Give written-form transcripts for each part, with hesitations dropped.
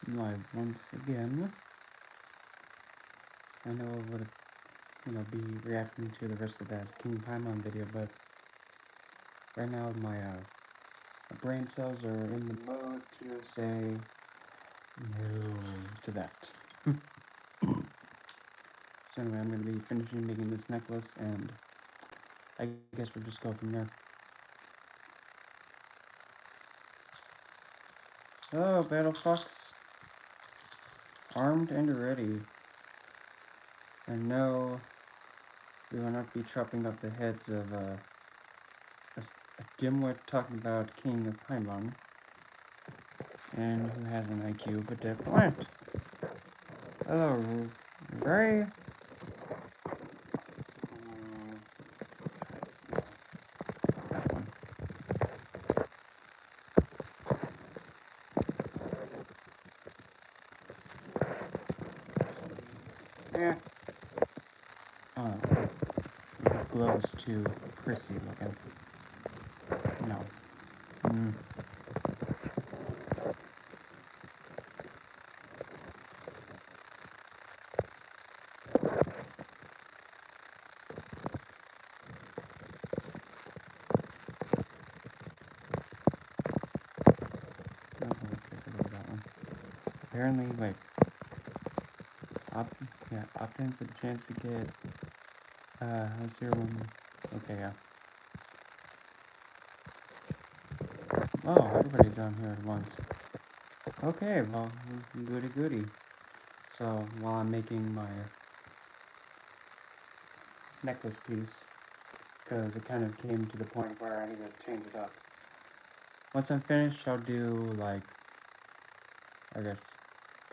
Live once again. I know I would, be reacting to the rest of that King Paimon video, but right now my brain cells are in the mood to say no to that. So anyway, I'm going to be finishing making this necklace, and I guess we'll just go from there. Oh, Battle Fox. Armed and ready. And no, we will not be chopping up the heads of a dimwit talking about King of Paimon, and who has an IQ of a dead plant. Hello, Ray. That one. Yeah. Oh, the glow is too prissy looking. No. Apparently, like, opt in for the chance to get, how's your one? Okay, yeah. Oh, everybody's down here at once. Okay, well, goody goody. So, while I'm making my necklace piece, because it kind of came to the point where I need to change it up. Once I'm finished, I'll do, like, I guess,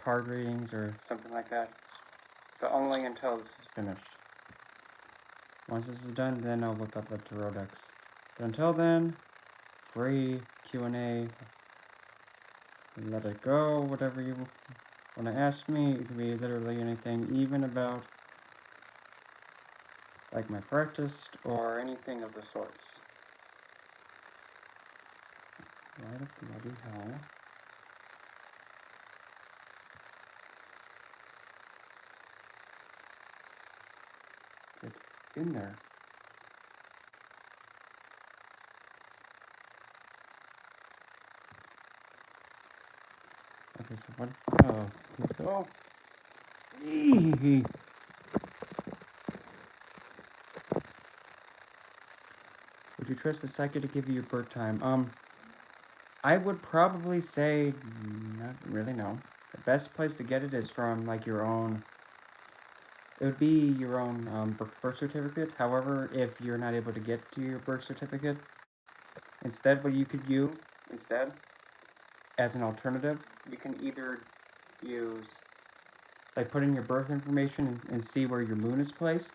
card readings or something like that. But only until this is finished. Once this is done, then I'll look up the tarot decks. But until then, free Q&A. Let it go, whatever you want to ask me. It can be literally anything, even about, like, my practice or anything of the sorts. Why the bloody hell? Get in there. Okay, so what? Oh, oh. Eee. Would you trust the psychic to give you your birth time? I would probably say, not really, no. The best place to get it is from, like, your own. It would be your own birth certificate. However, if you're not able to get to your birth certificate, instead, what you could use instead, as an alternative, you can either use, like, put in your birth information and see where your moon is placed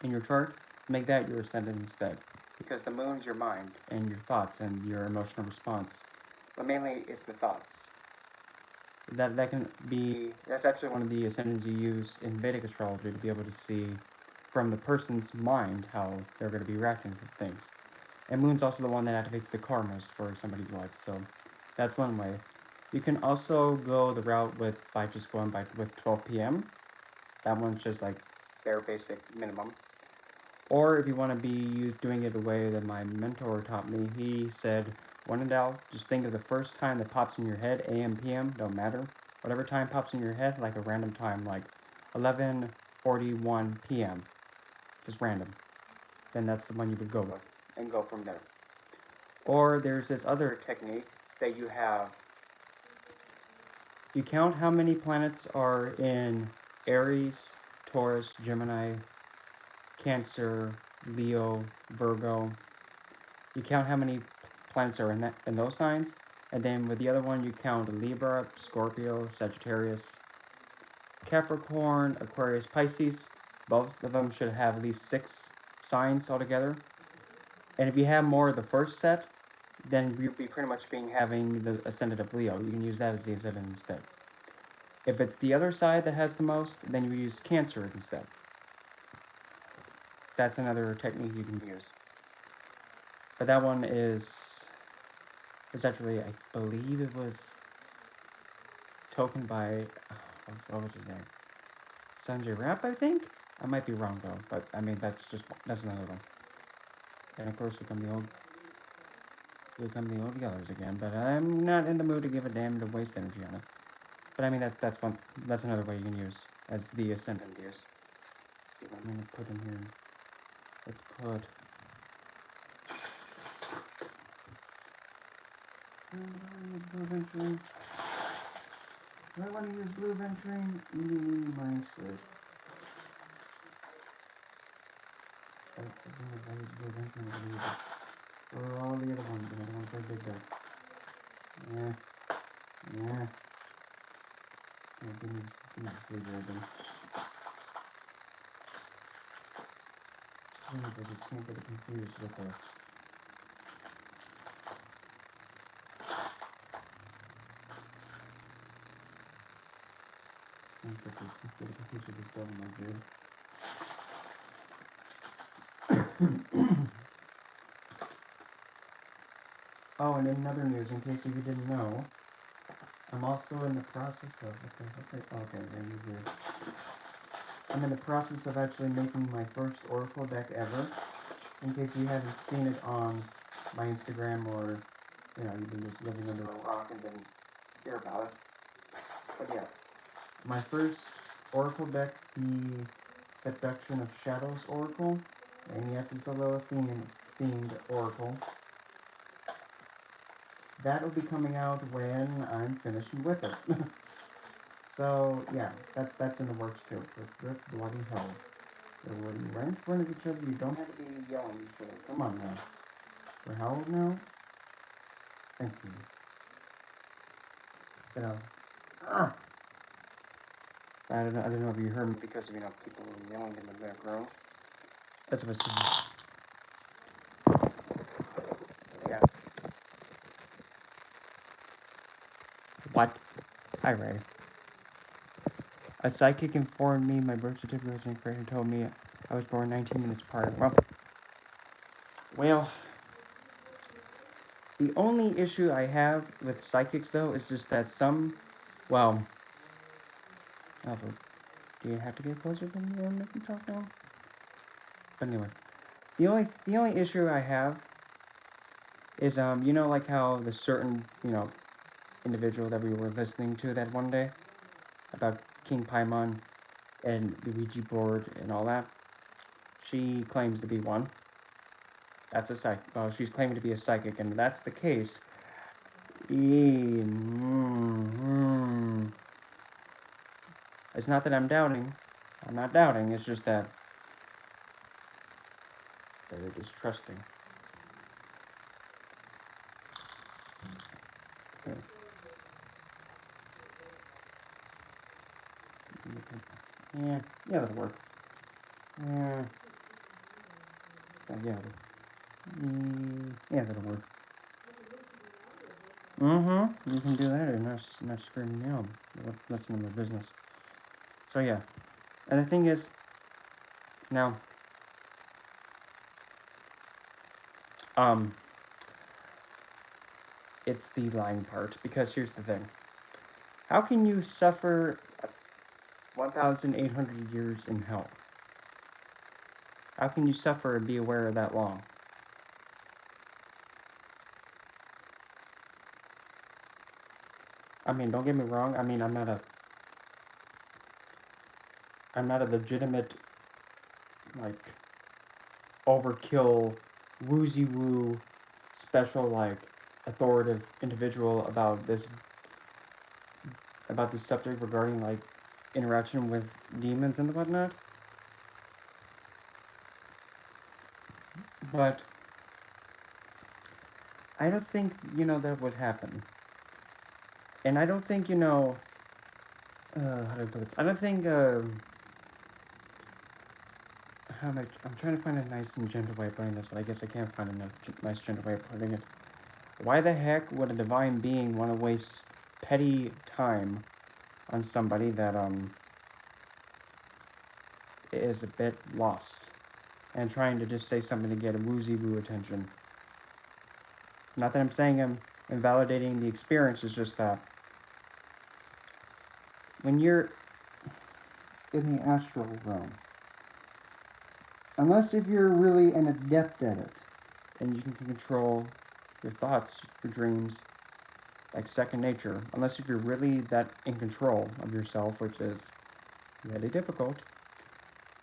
in your chart. Make that your ascendant instead, because the moon's your mind and your thoughts and your emotional response. But mainly, it's the thoughts. That can be, that's actually one of the ascendants you use in Vedic astrology to be able to see from the person's mind how they're going to be reacting to things. And moon's also the one that activates the karmas for somebody's life, so that's one way. You can also go the route by just going by with 12 p.m. That one's just like bare basic minimum. Or if you want to be doing it the way that my mentor taught me, he said, when in doubt, just think of the first time that pops in your head, AM, PM, don't matter. Whatever time pops in your head, like a random time, like 11:41 p.m., just random. Then that's the one you would go with, and go from there. Or there's this other technique that you have. You count how many planets are in Aries, Taurus, Gemini, Cancer, Leo, Virgo. You count how many planets are in those signs, and then with the other one you count Libra, Scorpio, Sagittarius, Capricorn, Aquarius, Pisces. Both of them should have at least 6 signs altogether. And if you have more of the first set, then you'll be pretty much having the ascendant of Leo. You can use that as the ascendant instead. If it's the other side that has the most, then you use Cancer instead. That's another technique you can use. But that one is It's actually, I believe it was tokened by, what was his name? Sanjay Rap, I think? I might be wrong though, but I mean, that's another one. And of course, will come the old yellers again, but I'm not in the mood to give a damn to waste energy on it. But I mean, that's another way you can use as the ascendant gears. Let's see what I'm gonna put in here. Let's put. Blue venturing. Do I want to use blue venturing? Eeny, mine squid. I use blue venturing, I'm gonna use it. Or all the other ones, and I don't want to play big deck. Yeah. Yeah. Yeah, give me this blue dragon. I just can't get it confused with a. Can't get it confused with this devil, my dude. Oh, and in other news, in case you didn't know, I'm also in the process of. Okay, there you go. I'm in the process of actually making my first Oracle deck ever. In case you haven't seen it on my Instagram, or you've been just living under a rock and didn't hear about it. But yes, my first Oracle deck, the Seduction of Shadows Oracle, and yes, it's a Lilith-themed Oracle. That'll be coming out when I'm finished with it. So yeah, that's in the works too. Good bloody hell. They're right in front of each other. You don't have to be yelling at each other. Come on now. For how old now? Thank you. I don't know if you heard me because people were yelling in the background. That's what's. Yeah. What? Hi, Ray. A psychic informed me my birth certificate was incorrect and told me I was born 19 minutes prior. Well, the only issue I have with psychics, though, is just that well, Alpha, do you have to get closer to me and make me talk now? But anyway, the only issue I have is like how the certain individual that we were listening to that one day about King Paimon and the Ouija board and all that. She claims to be one. That's a psychic. Well, she's claiming to be a psychic, and if that's the case. It's not that I'm doubting. I'm not doubting. It's just that they're just trusting. Okay. Yeah, that'll work. Yeah, that'll work. You can do that and not screaming me out. That's none of my business. So yeah, and the thing is, now, it's the lying part, because here's the thing: how can you suffer 1,800 years in hell? How can you suffer and be aware of that long? I mean, don't get me wrong. I mean, I'm not a legitimate, like, overkill, woozy woo, special, like, authoritative individual about this subject regarding, like, interaction with demons and whatnot. But I don't think that would happen. And I don't think how do I put this? I don't think I'm trying to find a nice and gentle way of putting this, but I guess I can't find a nice gentle way of putting it. Why the heck would a divine being want to waste petty time on somebody that is a bit lost and trying to just say something to get a woozy woo attention? Not that I'm saying and validating the experience is just that when you're in the astral realm, unless if you're really an adept at it, and you can control your thoughts, your dreams, like second nature, unless if you're really that in control of yourself, which is really difficult.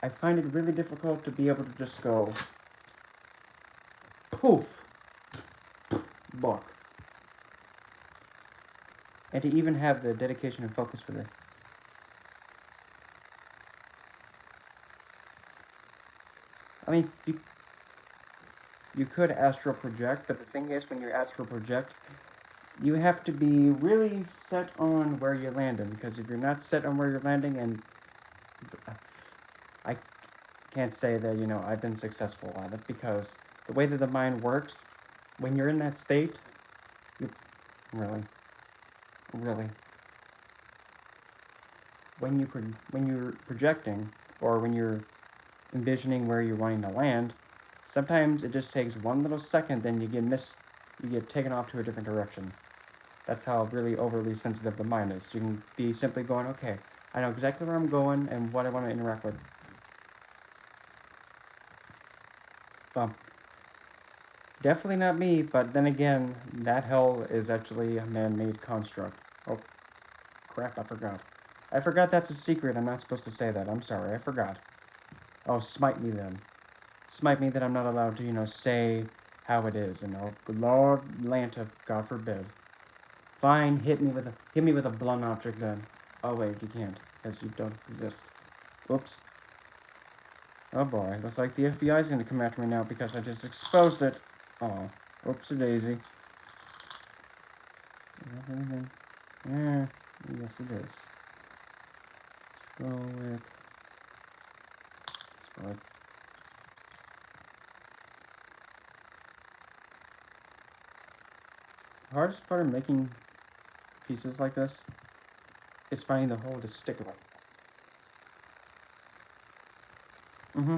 I find it really difficult to be able to just go poof, book, and to even have the dedication and focus with it. I mean, you could astral project, but the thing is, when you astral project, you have to be really set on where you're landing, because if you're not set on where you're landing, and I can't say that, I've been successful at it, because the way that the mind works, when you're in that state, you really, really, when you're projecting, or when you're envisioning where you're wanting to land, sometimes it just takes one little second, then you get taken off to a different direction. That's how really overly sensitive the mind is. You can be simply going, okay, I know exactly where I'm going and what I want to interact with. Well, definitely not me, but then again, that hell is actually a man-made construct. Oh, crap, I forgot. I forgot that's a secret. I'm not supposed to say that. I'm sorry, I forgot. Oh, smite me then. Smite me that I'm not allowed to, say how it is. And oh, good Lord Lanta, God forbid. Fine, hit me with a blunt object then. Oh wait, you can't, because you don't exist. Whoops. Oh boy, looks like the FBI's gonna come after me now because I just exposed it. Oh, oopsie daisy. Yeah, yes it is. Let's go with. Let's The hardest part of making pieces like this is finding the hole to stick it with. Mm-hmm.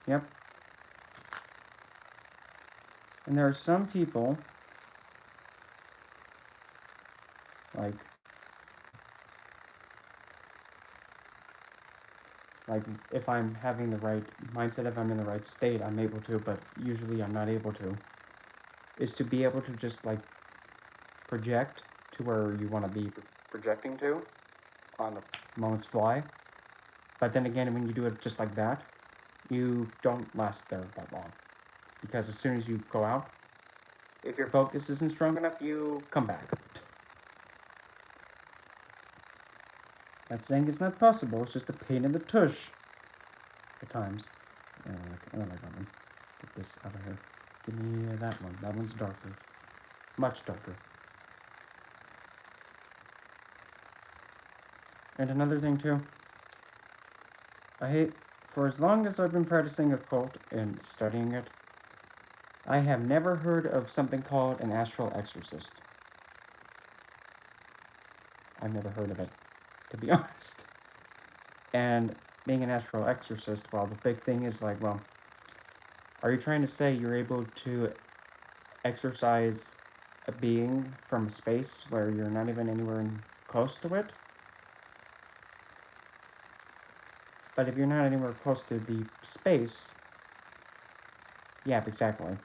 Yep. And there are some people, like like if I'm having the right mindset, if I'm in the right state, I'm able to, but usually I'm not able to, is to be able to just like project to where you want to be projecting to on the moment's fly. But then again, when you do it just like that, you don't last there that long. Because as soon as you go out, if your focus isn't strong enough, you come back. Not saying it's not possible, it's just a pain in the tush at times. I don't like that one. Get this out of here. Give me that one. That one's darker. Much darker. And another thing too, I hate, for as long as I've been practicing occult and studying it, I have never heard of something called an astral exorcist. I've never heard of it, to be honest. And being an astral exorcist, well, the big thing is like, well, are you trying to say you're able to exorcise a being from space where you're not even anywhere close to it? But if you're not anywhere close to the space, yeah, exactly.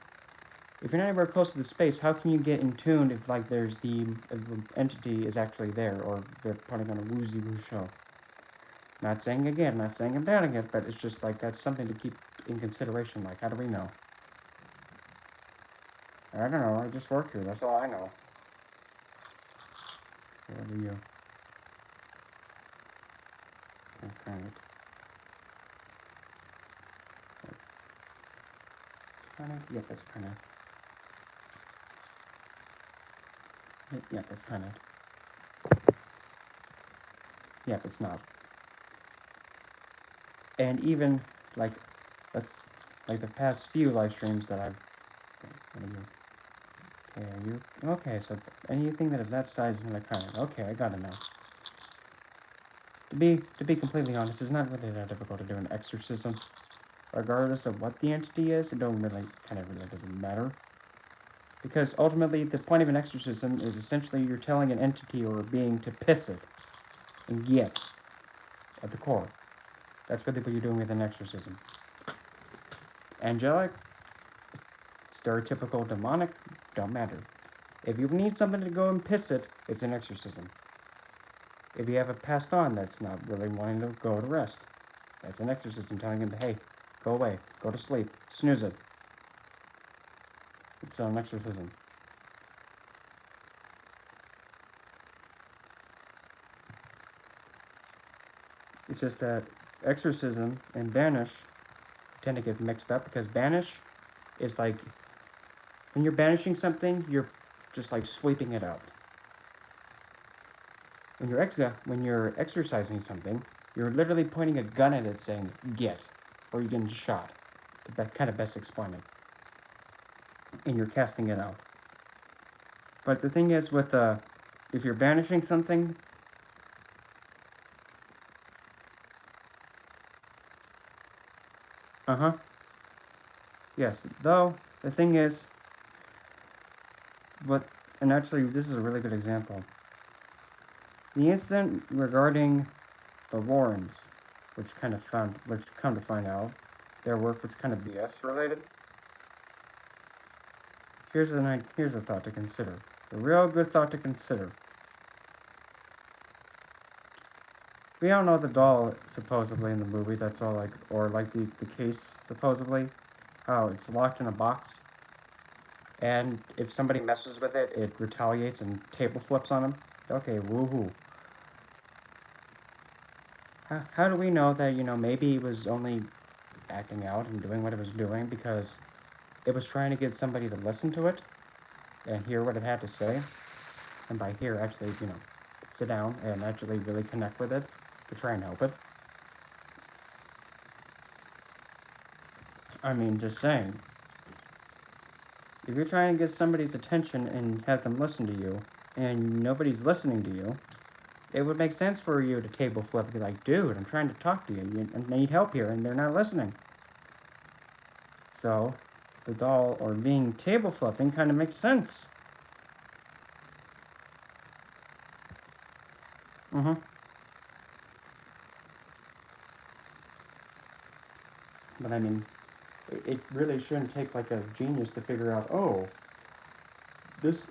If you're not anywhere close to the space, how can you get in tune if like there's if the entity is actually there, or they're putting on a woozy woo show? Not saying again, not saying I'm doubting it, but it's just like that's something to keep in consideration. Like, how do we know? I don't know. I just work here. That's all I know. Where are you? Okay. Kind of. Yep, that's kind of. Yep, that's kind of. Yep, it's not. And even like, that's like the past few live streams that I've. What are you? Okay, are you? Okay, so anything that is that size is in the kind. Okay, I got it now. To be completely honest, it's not really that difficult to do an exorcism. Regardless of what the entity is, it don't really kind of really doesn't matter. Because ultimately, the point of an exorcism is essentially you're telling an entity or a being to piss it and get at the core. That's really what you're doing with an exorcism. Angelic, stereotypical, demonic, don't matter. If you need something to go and piss it, it's an exorcism. If you have it passed on that's not really wanting to go to rest, that's an exorcism telling him, hey, go away, go to sleep, snooze it. It's an exorcism. It's just that exorcism and banish tend to get mixed up because banish is like when you're banishing something, you're just like sweeping it out. When you're exercising something, you're literally pointing a gun at it saying, get, or you're getting shot. That kind of best explain it. And you're casting it out. But the thing is with, if you're banishing something, yes, though, the thing is, and actually this is a really good example. The incident regarding the Warrens, which come to find out, their work was kind of BS related. Here's a thought to consider. A real good thought to consider. We all know the doll supposedly in the movie. That's all like, or like the case supposedly. How it's locked in a box, and if somebody messes with it, it retaliates and table flips on them. Okay, woohoo. How do we know that maybe he was only acting out and doing what it was doing because it was trying to get somebody to listen to it and hear what it had to say, and by hear actually sit down and actually really connect with it to try and help it. I mean, just saying. If you're trying to get somebody's attention and have them listen to you, and nobody's listening to you, it would make sense for you to table flip and be like, dude, I'm trying to talk to you, and need help here, and they're not listening. So, the doll, or being table flipping, kind of makes sense. But I mean, it really shouldn't take like a genius to figure out, oh, this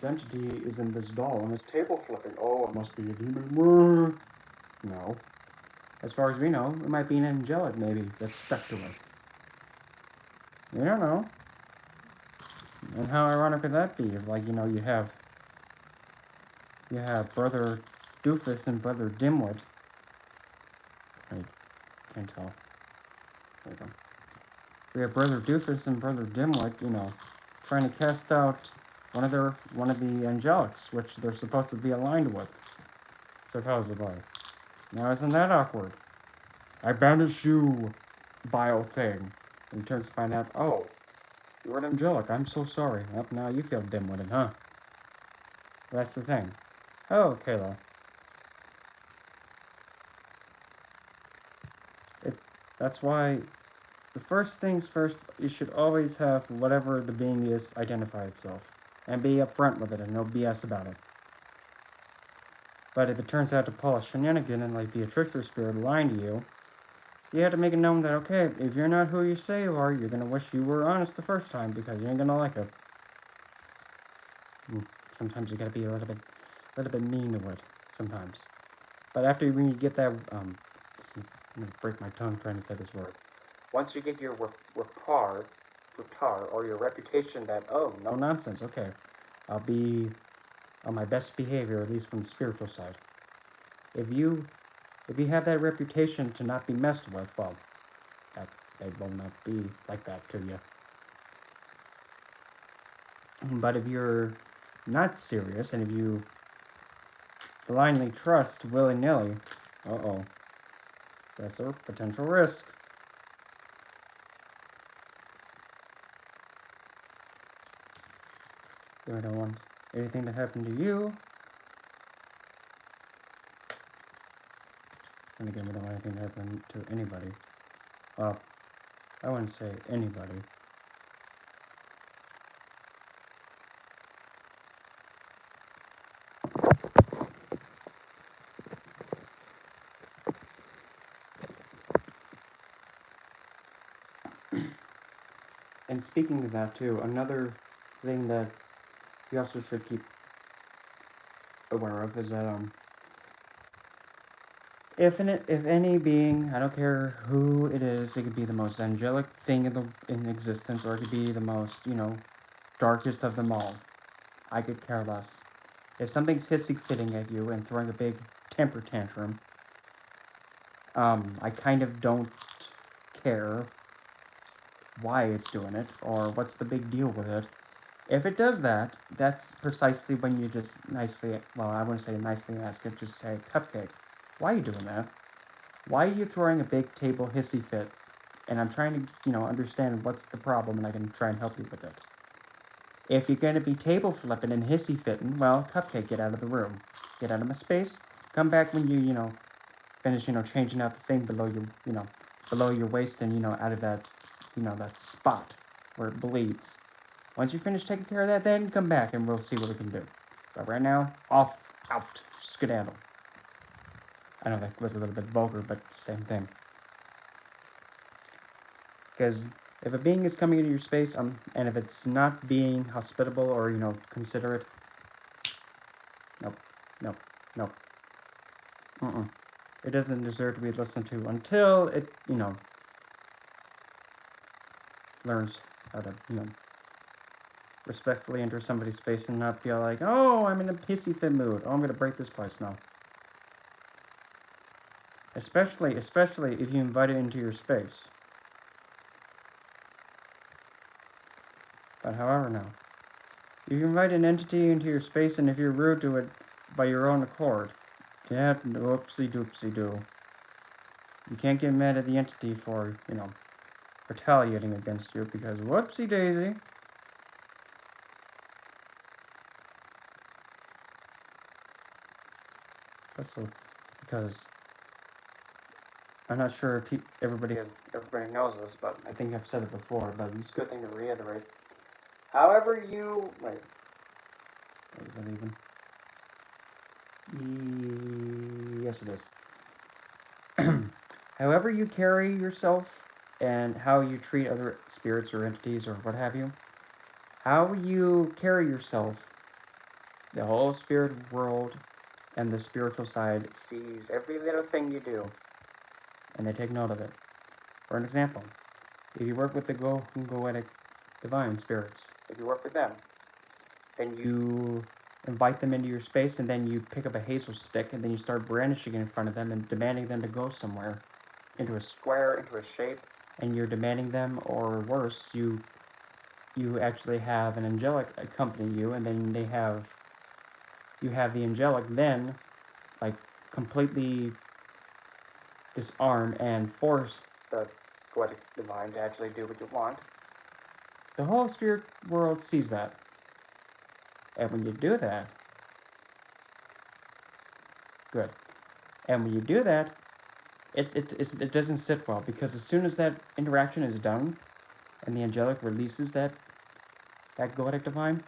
entity is in this doll and it's table flipping. Oh, it must be a demon. No. As far as we know, it might be an angelic maybe that's stuck to it. We don't know. And how ironic would that be if, like, you have Brother Doofus and Brother Dimwit. Wait, can't tell. There we go. We have Brother Doofus and Brother Dimwit, trying to cast out one of the angelics, which they're supposed to be aligned with, supposedly. Now, isn't that awkward? I banish you, vile thing. And he turns to find out, oh, you're an angelic. I'm so sorry. Well, now you feel dim-witted, huh? That's the thing. Oh, Kayla. That's why the first things first, you should always have whatever the being is identify itself. And be upfront with it and no BS about it. But if it turns out to pull a shenanigan and like be a trickster spirit lying to you, you have to make it known that, okay, if you're not who you say you are, you're going to wish you were honest the first time because you ain't going to like it. Sometimes you got to be a little bit mean to it, sometimes. But after when you get that, I'm going to break my tongue trying to say this word. Once you get your rapport, or your reputation that, oh, no nonsense, okay, I'll be on my best behavior, at least from the spiritual side. If you have that reputation to not be messed with, well, they will not be like that to you. But if you're not serious and if you blindly trust willy-nilly, uh-oh, that's a potential risk. We don't want anything to happen to you. And again, we don't want anything to happen to anybody. I wouldn't say anybody. And speaking of that too, another thing that you also should keep aware of is that if any being, I don't care who it is, it could be the most angelic thing in existence, or it could be the most, darkest of them all. I could care less. If something's hissy fitting at you and throwing a big temper tantrum, I kind of don't care why it's doing it or what's the big deal with it. If it does that, that's precisely when you just nicely, well, I wouldn't say nicely ask it, just say, Cupcake, why are you doing that? Why are you throwing a big table hissy fit? And I'm trying to, understand what's the problem and I can try and help you with it. If you're going to be table flipping and hissy fitting, well, Cupcake, get out of the room. Get out of my space. Come back when you, finish, changing out the thing below your waist and, out of that, that spot where it bleeds. Once you finish taking care of that, then come back and we'll see what we can do. But right now, off, out, skedaddle. I know that was a little bit vulgar, but same thing. Because if a being is coming into your space, and if it's not being hospitable or, considerate, nope, nope, nope. It doesn't deserve to be listened to until it, learns how to, respectfully enter somebody's space and not feel like, oh, I'm in a pissy fit mood. Oh, I'm going to break this place now. Especially if you invite it into your space. But however now, if you invite an entity into your space and if you're rude to it by your own accord, yeah, whoopsie doopsie doo. You can't get mad at the entity for, retaliating against you because whoopsie daisy. Because I'm not sure if everybody knows this, but I think I've said it before, but it's a good thing to reiterate. However you... Wait. What is that even? Yes, it is. However you carry yourself and how you treat other spirits or entities or what have you, how you carry yourself, the whole spirit world and the spiritual side sees every little thing you do, and they take note of it. For an example, if you work with the goetic divine spirits, if you work with them, then you invite them into your space and then you pick up a hazel stick and then you start brandishing it in front of them and demanding them to go somewhere, into a square, into a shape, and you're demanding them, or worse, you actually have an angelic accompany you, and then you have the angelic then, like, completely disarm and force the poetic divine to actually do what you want. The whole spirit world sees that. And when you do that, good. And when you do that, it doesn't sit well, because as soon as that interaction is done, and the angelic releases that goetic divine,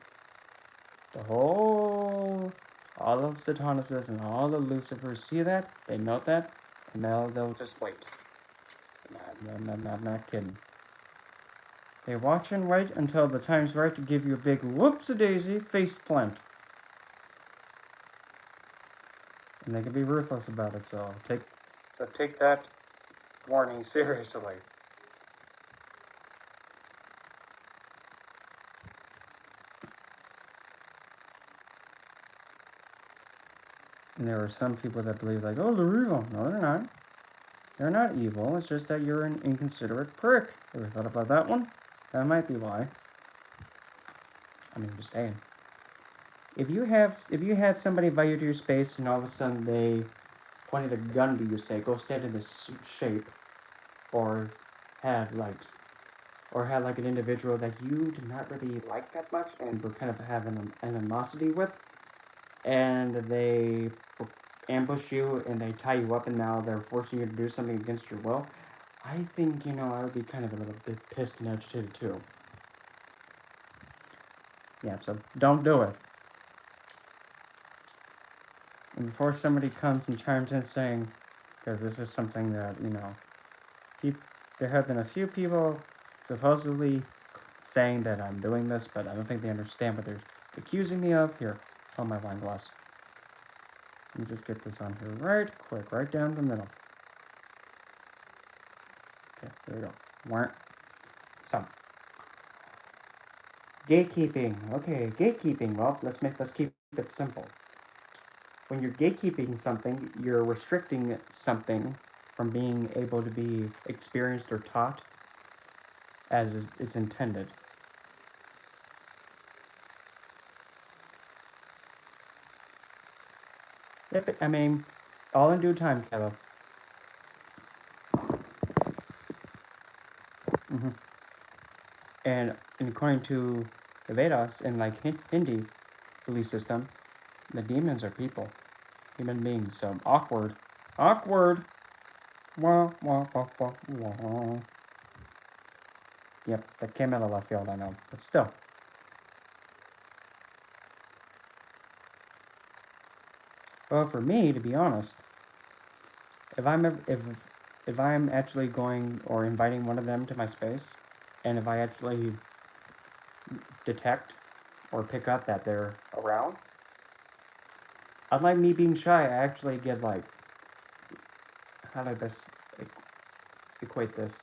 all of Satanuses and all the Lucifers see that, they note that, and they'll just wait. Not kidding. They watch and wait until the time's right to give you a big whoopsie-daisy face plant. And they can be ruthless about it, so take that warning seriously. And there are some people that believe, like, oh, they're evil. No, they're not. They're not evil. It's just that you're an inconsiderate prick. Ever thought about that one? That might be why. I mean, just saying. If you had somebody invite you to your space and all of a sudden they pointed a gun to you, say, go stand in this shape, or had like an individual that you did not really like that much and were kind of having an animosity with, and they ambush you and they tie you up and now they're forcing you to do something against your will, I think, I would be kind of a little bit pissed and agitated too. Yeah, so don't do it. And before somebody comes and chimes in saying, because this is something that, there have been a few people supposedly saying that I'm doing this, but I don't think they understand what they're accusing me of. Here, on my wine glass. Let me just get this on here right quick, right down the middle. Okay, there we go. So, gatekeeping. Okay, gatekeeping. Well, let's keep it simple. When you're gatekeeping something, you're restricting something from being able to be experienced or taught as is intended. Yep, I mean, all in due time, Caleb. hmm and according to the Vedas and like Hindi belief system, the demons are people, human beings. So awkward, awkward. Wah, wah, wah, wah, wah. Yep, that came out of left field, I know, but still. Well, for me, to be honest, if I'm if I'm actually going or inviting one of them to my space, and if I actually detect or pick up that they're around, unlike me being shy, I actually get like, how do I best equate this?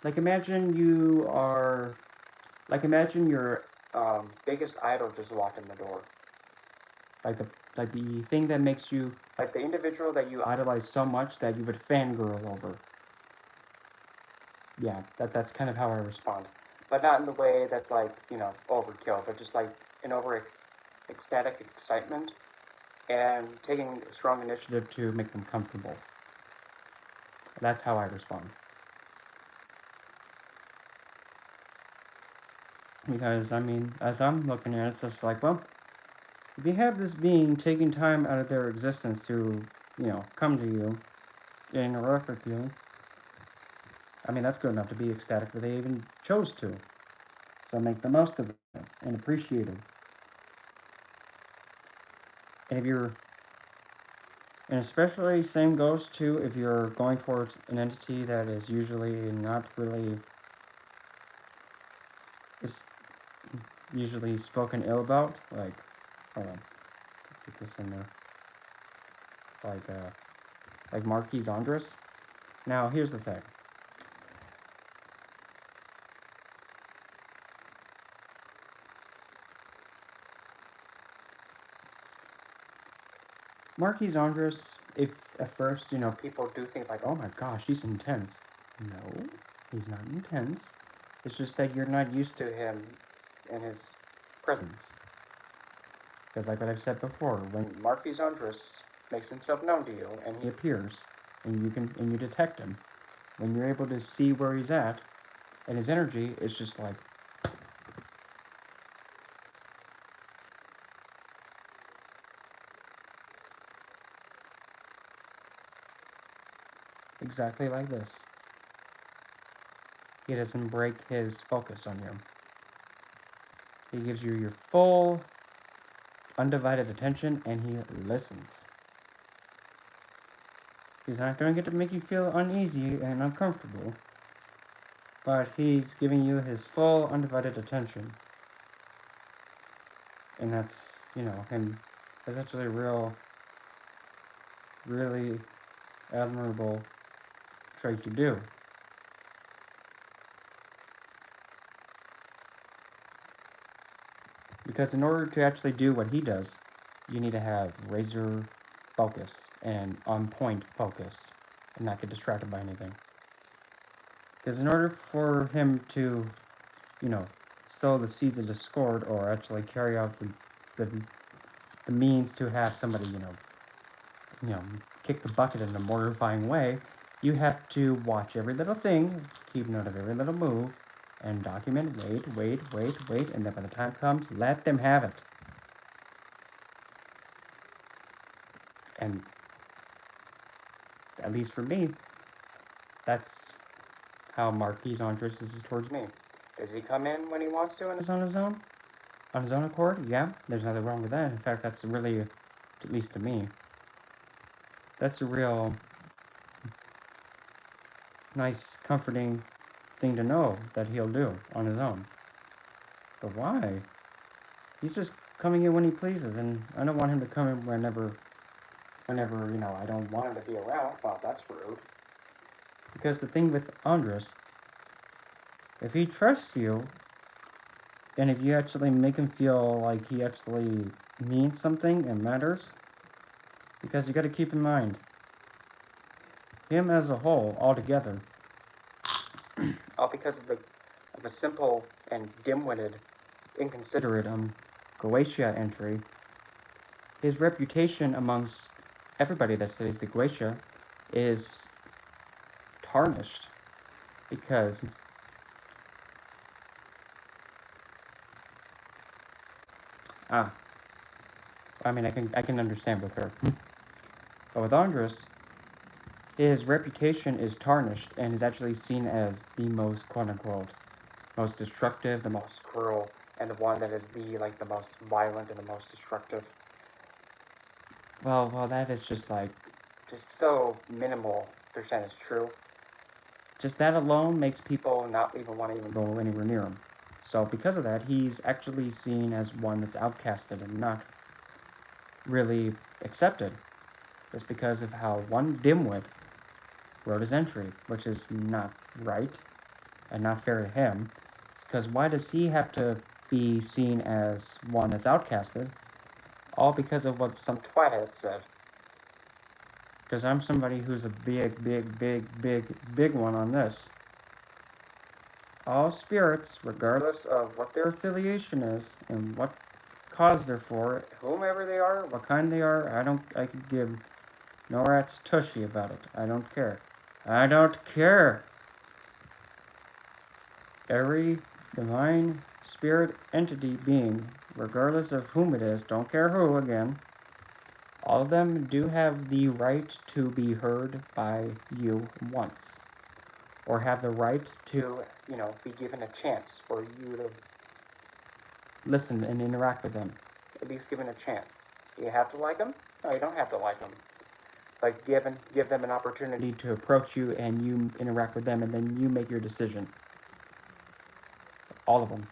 Like imagine you are, like imagine your biggest idol just walked in the door. Like the thing that makes you like the individual that you idolize so much that you would fangirl over. Yeah, that's kind of how I respond, but not in the way that's like overkill, but just like an over ecstatic excitement and taking strong initiative to make them comfortable. That's how I respond. Because I mean, as I'm looking at it, it's just like, well, if you have this being taking time out of their existence to, come to you and interact with you, I mean, that's good enough to be ecstatic that they even chose to. So make the most of it and appreciate it. And if you're, and especially same goes to if you're going towards an entity that is usually not really is usually spoken ill about. Like, hold on, get this in there. Like, like Marquis Andres. Now, here's the thing. Marquis Andres, if at first, people do think like, oh my gosh, he's intense. No, he's not intense. It's just that you're not used to him and his presence. Because like what I've said before, when Marquis Andres makes himself known to you and he appears and you detect him, when you're able to see where he's at and his energy is just like exactly like this. He doesn't break his focus on you. He gives you your full undivided attention and he listens. He's not going to get to make you feel uneasy and uncomfortable, but he's giving you his full undivided attention. And that's, him. That's actually a really admirable trait to do. Because in order to actually do what he does, you need to have razor focus and on point focus and not get distracted by anything. Because in order for him to, you know, sow the seeds of discord or actually carry out the, the means to have somebody, you know, kick the bucket in a mortifying way, you have to watch every little thing, keep note of every little move, and document, wait, and then when the time comes, let them have it. And at least for me, that's how Marquis Andres is towards me. Does he come in when he wants to and is on his own? On his own accord? Yeah, there's nothing wrong with that. In fact, that's really, at least to me, that's a real nice, comforting thing to know that he'll do on his own. But why? He's just coming in when he pleases, and I don't want him to come in whenever, I don't want him to be around. Well, that's rude. Because the thing with Andres, if he trusts you, and if you actually make him feel like he actually means something and matters, because you got to keep in mind, him as a whole, altogether, all because of a simple and dim-witted, inconsiderate Goetia entry, his reputation amongst everybody that studies the Goetia is tarnished because ah I can understand with her. But with Andres, his reputation is tarnished and is actually seen as the most quote unquote most destructive, the most cruel, and the one that is the most violent and the most destructive. Well, that is just so minimal percent is true. Just that alone makes people not even want to even go anywhere near him. So because of that, he's actually seen as one that's outcasted and not really accepted. Just because of how one dimwit wrote his entry, which is not right and not fair to him. Because why does he have to be seen as one that's outcasted? All because of what some twat had said. Because I'm somebody who's a big one on this. All spirits, regardless of what their affiliation is and what cause they're for, whomever they are, what kind they are, I could give no rat's tushy about it. I don't care. I don't care. Every divine spirit entity being, regardless of whom it is, don't care who again, all of them do have the right to be heard by you once. Or have the right to, be given a chance for you to listen and interact with them. At least given a chance. Do you have to like them? No, you don't have to like them. Like, give them an opportunity to approach you and you interact with them and then you make your decision. All of them.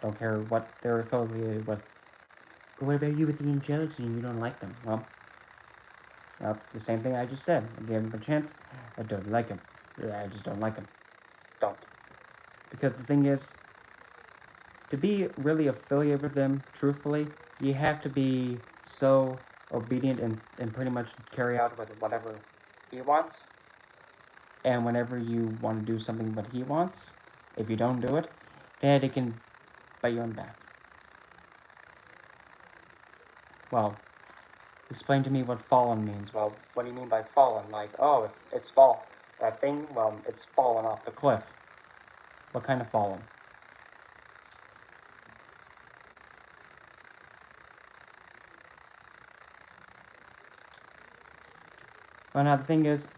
Don't care what they're affiliated with. But what about you with the angelics and you don't like them? Well, the same thing I just said. I gave them a chance. I don't like them. I just don't like them. Don't. Because the thing is, to be really affiliated with them, truthfully, you have to be so obedient and pretty much carry out with whatever he wants. And whenever you want to do something what he wants, if you don't do it, then it can bite you on the back. Well, explain to me what fallen means. Well, what do you mean by fallen? Like, oh, if it's that thing, well, it's fallen off the cliff. What kind of fallen? Well, now the thing is,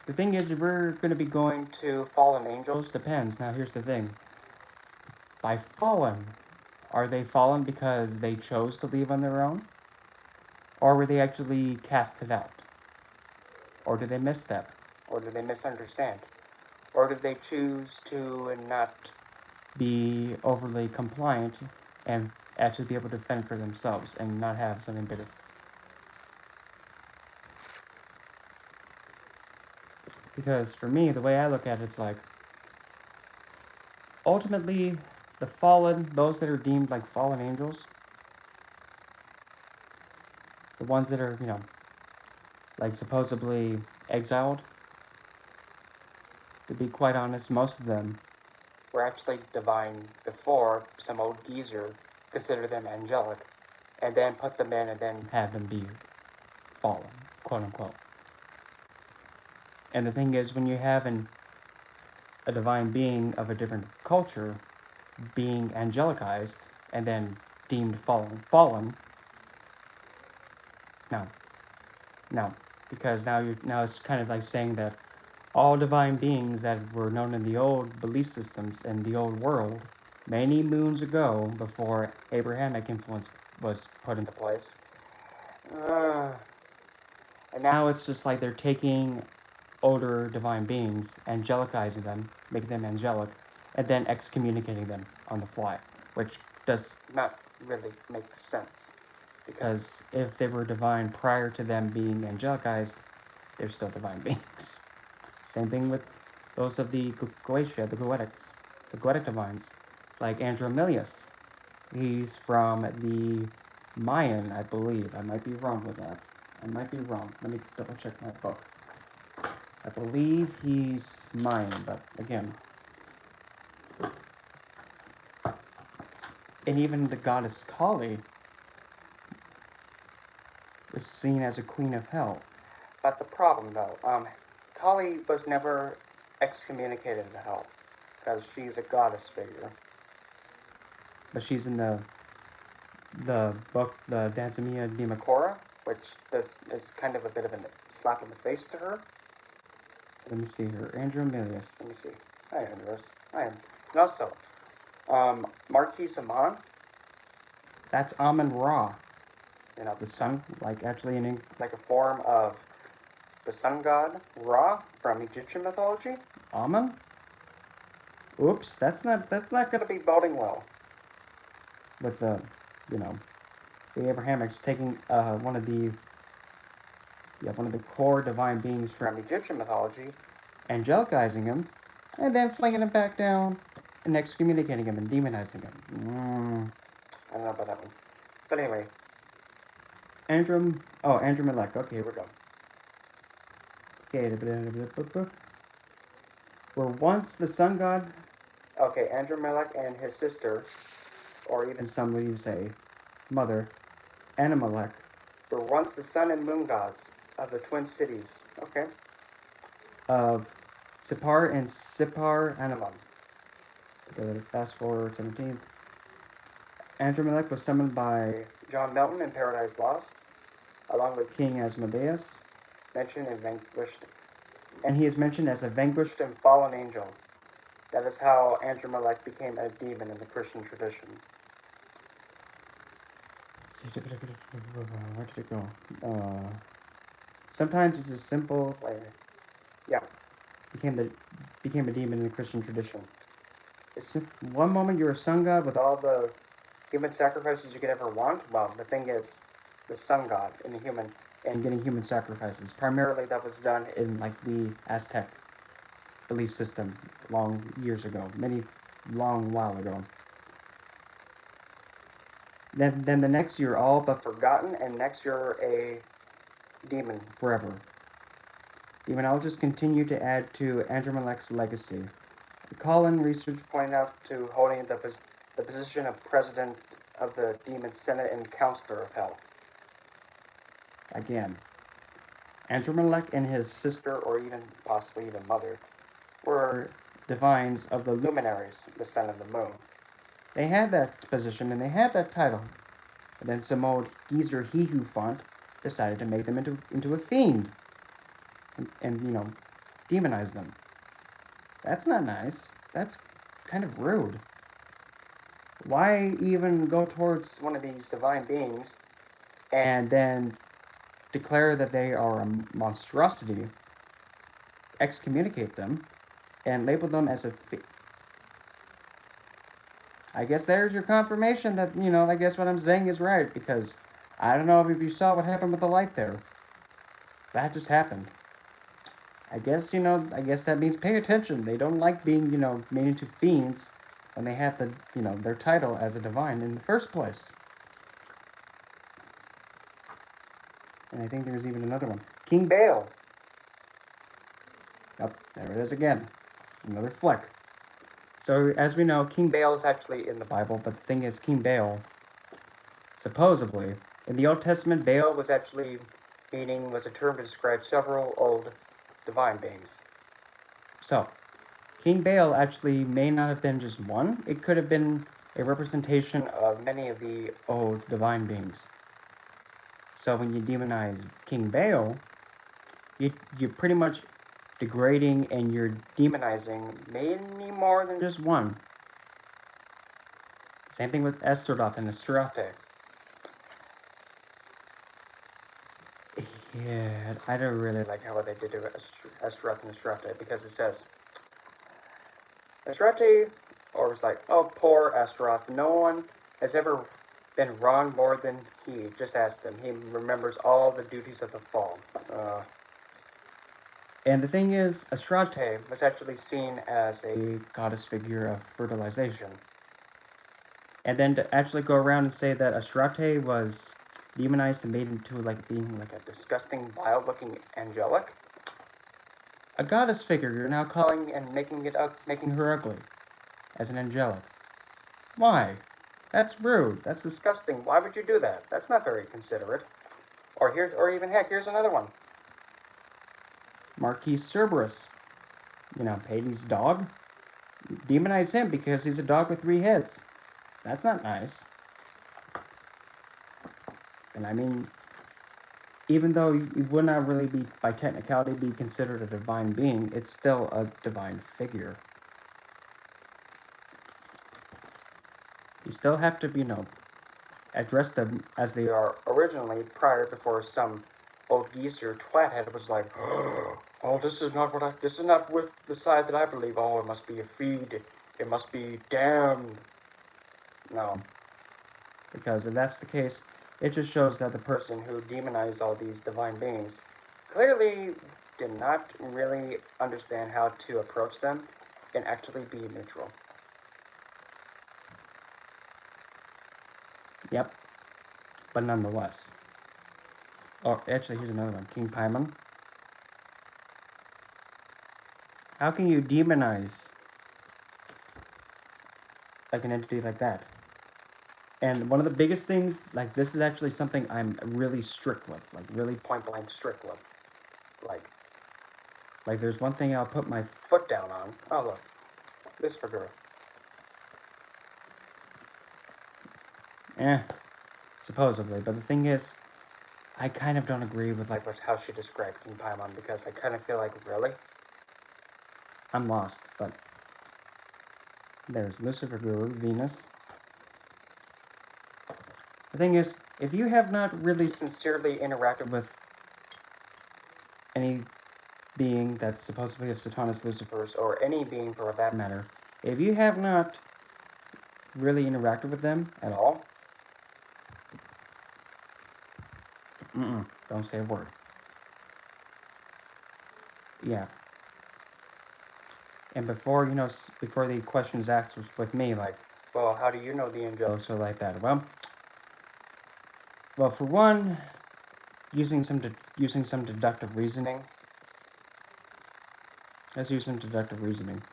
if we're going to be going to fallen angels, depends. Now, here's the thing. By fallen, are they fallen because they chose to leave on their own? Or were they actually casted out? Or did they misstep? Or did they misunderstand? Or did they choose to not be overly compliant and actually be able to fend for themselves and not have something bitter? Because for me, the way I look at it, it's like, ultimately, the fallen, those that are deemed like fallen angels, the ones that are, like supposedly exiled, to be quite honest, most of them were actually divine before some old geezer considered them angelic, and then put them in and then had them be fallen, quote unquote. And the thing is, when you have a divine being of a different culture being angelicized and then deemed fallen, no, no, because now it's kind of like saying that all divine beings that were known in the old belief systems in the old world many moons ago before Abrahamic influence was put into place. And now it's just like they're taking older divine beings, angelicizing them, making them angelic, and then excommunicating them on the fly, which does not really make sense. Because if they were divine prior to them being angelicized, they're still divine beings. Same thing with those of the Goetia, the Goetic divines, like Andromilius. He's from the Mayan, I believe. I might be wrong with that. I might be wrong. Let me double check my book. I believe he's Mayan, but again. And even the goddess Kali is seen as a queen of hell. But the problem, though, Kali was never excommunicated into hell because she's a goddess figure. But she's in the book, the Danzamia Nimakora, which is kind of a bit of a slap in the face to her. Let me see her. Andromilius. Let me see. Hi, Andros. I am. And also, Marquis Aman. That's Amun Ra. You know, the sun, like actually like a form of the sun god Ra from Egyptian mythology. Amun? Oops, that's not gonna be boding well. With the, you know, the Abrahamics taking one of the core divine beings from Egyptian mythology, angelicizing him, and then flinging him back down and excommunicating him and demonizing him. I don't know about that one. But anyway. Andromelech. Okay, here we go. Okay, were once the sun god. Okay, Andromelech and his sister, or even some would even say mother, Anamelech, were once the sun and moon gods of the twin cities. Okay. Of Sipar and Sipar Anamon. Fast forward 17th. Andromelech was summoned by John Milton in Paradise Lost, along with King Asmodeus, mentioned and vanquished, and he is mentioned as a vanquished and fallen angel. That is how Andromelech became a demon in the Christian tradition. Where did it go? Sometimes it's as simple. Yeah, became a demon in the Christian tradition. One moment you're a sun god with all the human sacrifices you could ever want. Well, the thing is, the sun god and the human and getting human sacrifices. Primarily, that was done in like the Aztec belief system long years ago, long while ago. Then the next you're all but forgotten, and next you're a demon forever. Demonologists continue to add to Andromelech's legacy. Colin research pointed out to holding the position of president of the demon senate and counselor of hell. Again, Andromelech and his sister, or even possibly even mother, were divines of the luminaries, the sun and the moon. They had that position and they had that title. And then some old geezer He-Who-Font decided to make them into a fiend. And, you know, demonize them. That's not nice. That's kind of rude. Why even go towards one of these divine beings and then declare that they are a monstrosity, excommunicate them, and label them as a I guess there's your confirmation that, you know, I guess what I'm saying is right, because I don't know if you saw what happened with the light there. That just happened. I guess, you know, that means pay attention. They don't like being, you know, made into fiends when they have the, you know, their title as a divine in the first place. And I think there's even another one. King Baal. Yep, there it is again. Another fleck. So, as we know, King Baal is actually in the Bible, but the thing is, King Baal, supposedly, in the Old Testament, Baal was actually was a term to describe several old divine beings. So, King Baal actually may not have been just one. It could have been a representation of many of the old divine beings. So when you demonize King Baal, you're pretty much degrading and you're demonizing many more than just one. Same thing with Estrodoth and Astrate. Yeah, I don't really like how they did to Astaroth and Astrate, because it says Astrate or was like, oh, poor Astaroth, no one has ever been wronged more than he. Just asked him. He remembers all the duties of the fall. And the thing is, Astarte was actually seen as a goddess figure of fertilization. And then to actually go around and say that Astarte was demonized and made into like being like a disgusting, vile-looking angelic. A goddess figure you're now calling and making her ugly as an angelic. Why? That's rude. That's disgusting. Why would you do that? That's not very considerate. Or even heck, here's another one. Marquis Cerberus. You know, Hades' dog. Demonize him because he's a dog with 3 heads. That's not nice. And I mean, even though you would not really be, by technicality, be considered a divine being, it's still a divine figure. You still have to, address them as they are originally, before some old geezer twathead was like, oh, this is not with the side that I believe. Oh, it must be a feed. It must be damned. No. Because if that's the case, it just shows that the person who demonized all these divine beings clearly did not really understand how to approach them and actually be neutral. Yep. But nonetheless. Oh, actually, here's another one. King Paimon. How can you demonize like an entity like that? And one of the biggest things, like this is actually something I'm really strict with, like really point blank strict with. Like there's one thing I'll put my foot down on. Oh look, this figure. Supposedly, but the thing is, I kind of don't agree with like how she described King Paimon because I kind of feel like really, I'm lost. But there's Lucifer Guru, Venus. The thing is, if you have not really sincerely interacted with any being that's supposedly of Satanas Lucifer's, or any being for that matter, if you have not really interacted with them at all, don't say a word. Yeah. And before, before the questions asked was with me, like, well, how do you know the angels or like that? Well, for one, using some deductive reasoning. Let's use some deductive reasoning.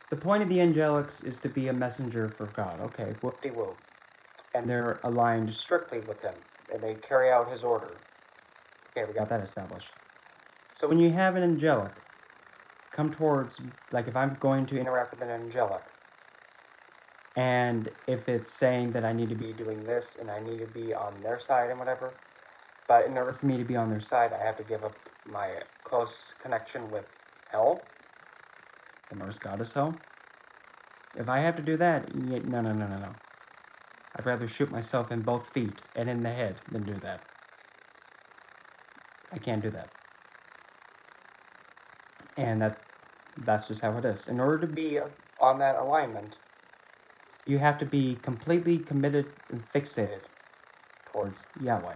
The point of the angelics is to be a messenger for God. Okay, whoop-de-whoop. And they're aligned strictly with him, and they carry out his order. Okay, we got that established. So when you have an angelic come towards, like if I'm going to interact with an angelic, and if it's saying that I need to be doing this and I need to be on their side and whatever, but in order for me to be on their side, I have to give up my close connection with Hell, the Norse goddess Hell. If I have to do that, no. I'd rather shoot myself in both feet and in the head than do that. I can't do that. And that's just how it is. In order to be on that alignment, you have to be completely committed and fixated towards Yahweh.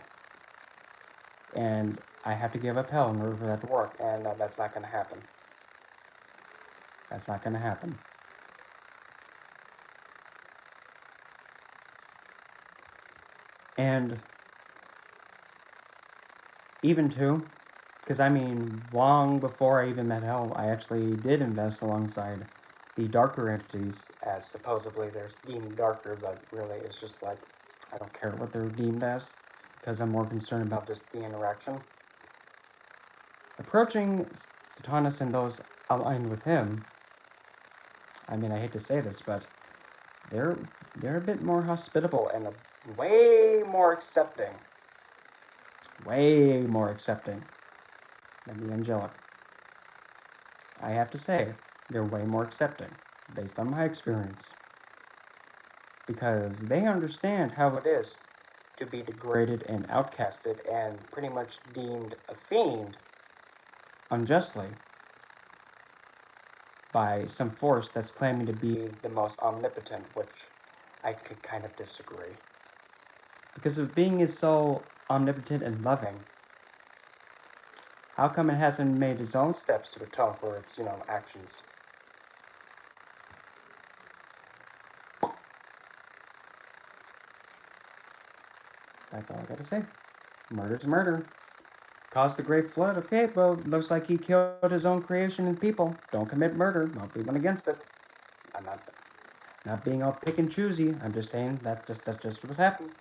And I have to give up Hell in order for that to work, and that's not going to happen. That's not going to happen. And even too, because I mean, long before I even met Hell, I actually did invest alongside the darker entities, as supposedly they're deemed darker, but really it's just like, I don't care what they're deemed as, because I'm more concerned about just the interaction. Approaching Satanas and those aligned with him, I mean, I hate to say this, but they're a bit more hospitable and way more accepting than the angelic. I have to say, they're way more accepting, based on my experience. Because they understand how it is to be degraded and outcasted and pretty much deemed a fiend unjustly. by some force that's claiming to be the most omnipotent, which I could kind of disagree. Because if being is so omnipotent and loving, how come it hasn't made its own steps to atone for its, actions? That's all I gotta say. Murder's murder. Caused the Great Flood. Okay, well, looks like he killed his own creation and people. Don't commit murder. Not be one against it. I'm not being all pick and choosy. I'm just saying that's just what happened.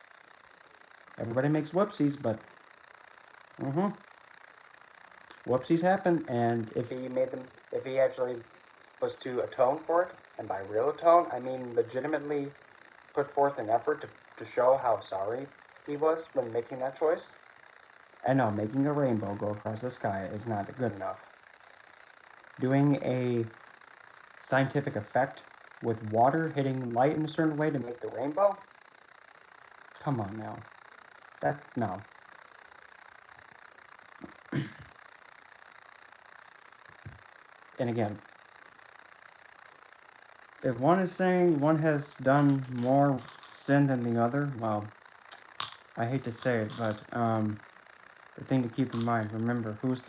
Everybody makes whoopsies, but mm-hmm, whoopsies happen. And if he actually was to atone for it, and by real atone, I mean legitimately put forth an effort to show how sorry he was when making that choice. I know making a rainbow go across the sky is not good enough. Doing a scientific effect with water hitting light in a certain way to make the rainbow? Come on now. That, no. And again, if one is saying one has done more sin than the other, well, I hate to say it, but the thing to keep in mind, remember, who was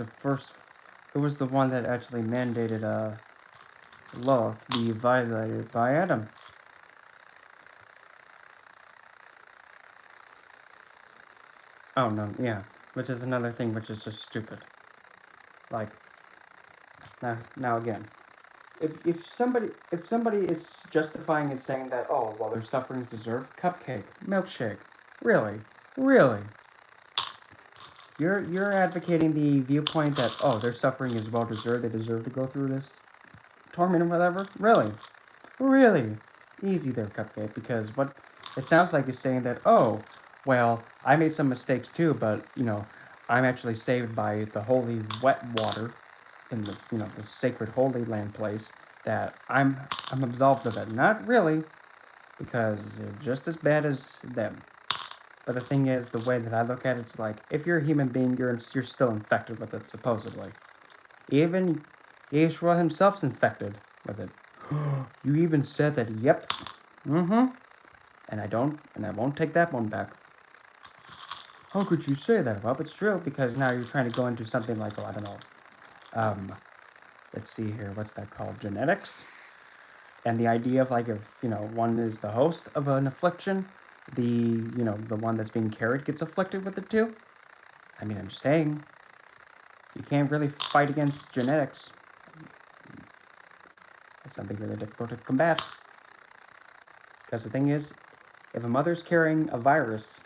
the one that actually mandated law be violated by Adam? Oh no, yeah, which is another thing which is just stupid. Like, now again, if somebody is justifying and saying that, oh well, their sufferings deserved, cupcake, milkshake, really, you're advocating the viewpoint that, oh, their suffering is well deserved, they deserve to go through this torment or whatever, really easy there, cupcake, because what it sounds like is saying that, oh well, I made some mistakes too, but I'm actually saved by the holy wet water in the the sacred holy land place, that I'm absolved of it. Not really, because you're just as bad as them. But the thing is, the way that I look at it, it's like, if you're a human being, you're still infected with it, supposedly. Even Yeshua himself's infected with it. You even said that. Yep. Mm-hmm. And I won't take that one back. How could you say that? Well, it's true, because now you're trying to go into something like, oh, I don't know. Um, let's see here. What's that called? Genetics. And the idea of, like, if one is the host of an affliction, the one that's being carried gets afflicted with it too. I mean, I'm just saying, you can't really fight against genetics. It's something really difficult to combat. Because the thing is, if a mother's carrying a virus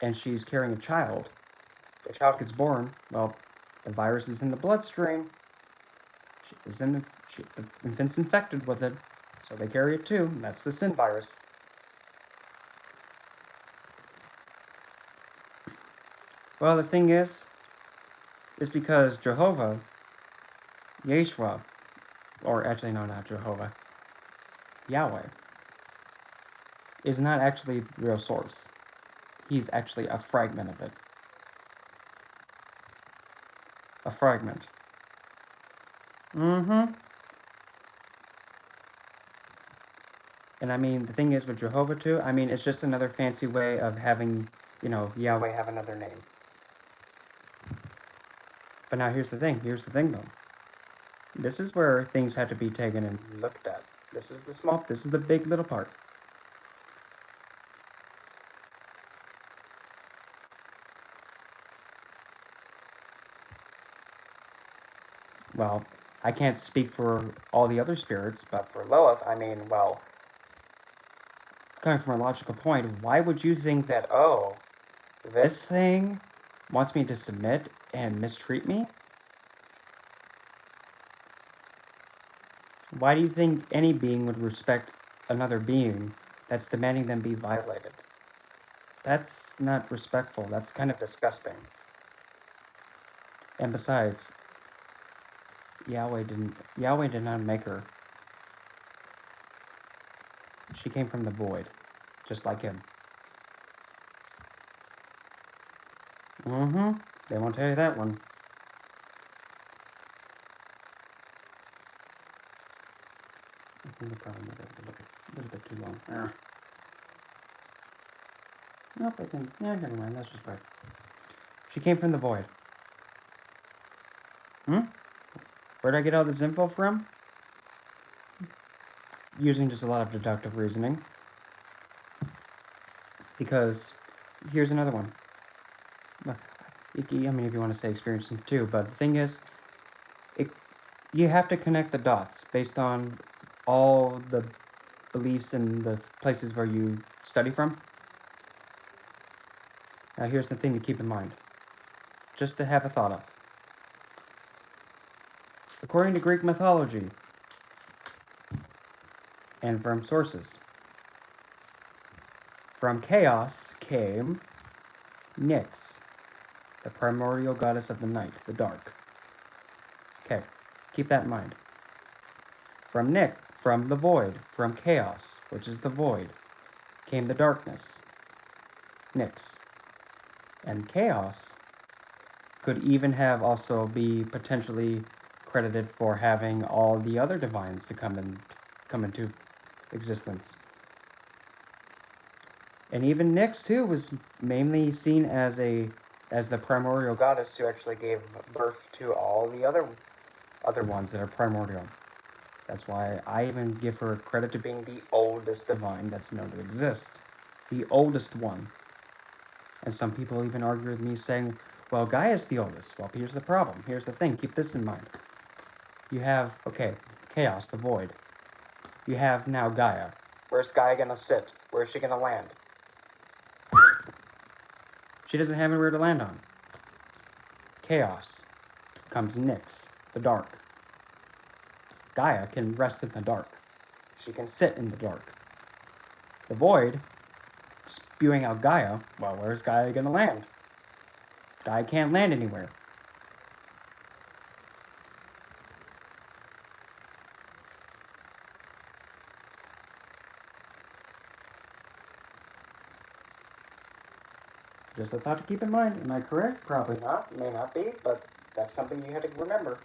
and she's carrying a child, the child gets born, well, the virus is in the bloodstream. The infant's infected with it, so they carry it too. That's the sin virus. Well, the thing is because Jehovah, Yeshua, or actually, no, not Jehovah, Yahweh, is not actually the real source. He's actually a fragment of it. A fragment. Mm-hmm. And I mean, the thing is with Jehovah too, I mean, it's just another fancy way of having, Yahweh have another name. But now here's the thing though. This is where things had to be taken and looked at. This is the big little part. Well, I can't speak for all the other spirits, but for Lilith, I mean, well, coming from a logical point, why would you think that, oh, this thing wants me to submit and mistreat me? Why do you think any being would respect another being that's demanding them be violated? That's not respectful. That's kind of disgusting. And besides, Yahweh did not make her. She came from the void, just like him. Mm-hmm. They won't tell you that one. think they probably made it a little bit too long. Nope, I think, yeah, never mind, that's just right. She came from the void. Where'd I get all this info from? Using just a lot of deductive reasoning. Because, here's another one. I mean, if you want to say experiencing too, but the thing is, you have to connect the dots based on all the beliefs and the places where you study from. Now, here's the thing to keep in mind, just to have a thought of. According to Greek mythology, and from sources, from chaos came Nyx, the primordial goddess of the night, the dark. Okay, keep that in mind. From the void, from chaos, which is the void, came the darkness, Nyx. And chaos could even have also be potentially credited for having all the other divines to come into existence. And even Nyx too was mainly seen as the primordial goddess who actually gave birth to all the other ones that are primordial. That's why I even give her credit to being the oldest divine that's known to exist. The oldest one. And some people even argue with me saying, well, Gaia's the oldest. Well, here's the problem. Here's the thing. Keep this in mind. You have, okay, chaos, the void. You have now Gaia. Where's Gaia gonna sit? Where's she gonna land? She doesn't have anywhere to land on. Chaos. Comes Nyx, the dark. Gaia can rest in the dark. She can sit in the dark. The void, spewing out Gaia, well, where's Gaia gonna land? Gaia can't land anywhere. Just a thought to keep in mind. Am I correct? Probably not. May not be, but that's something you had to remember.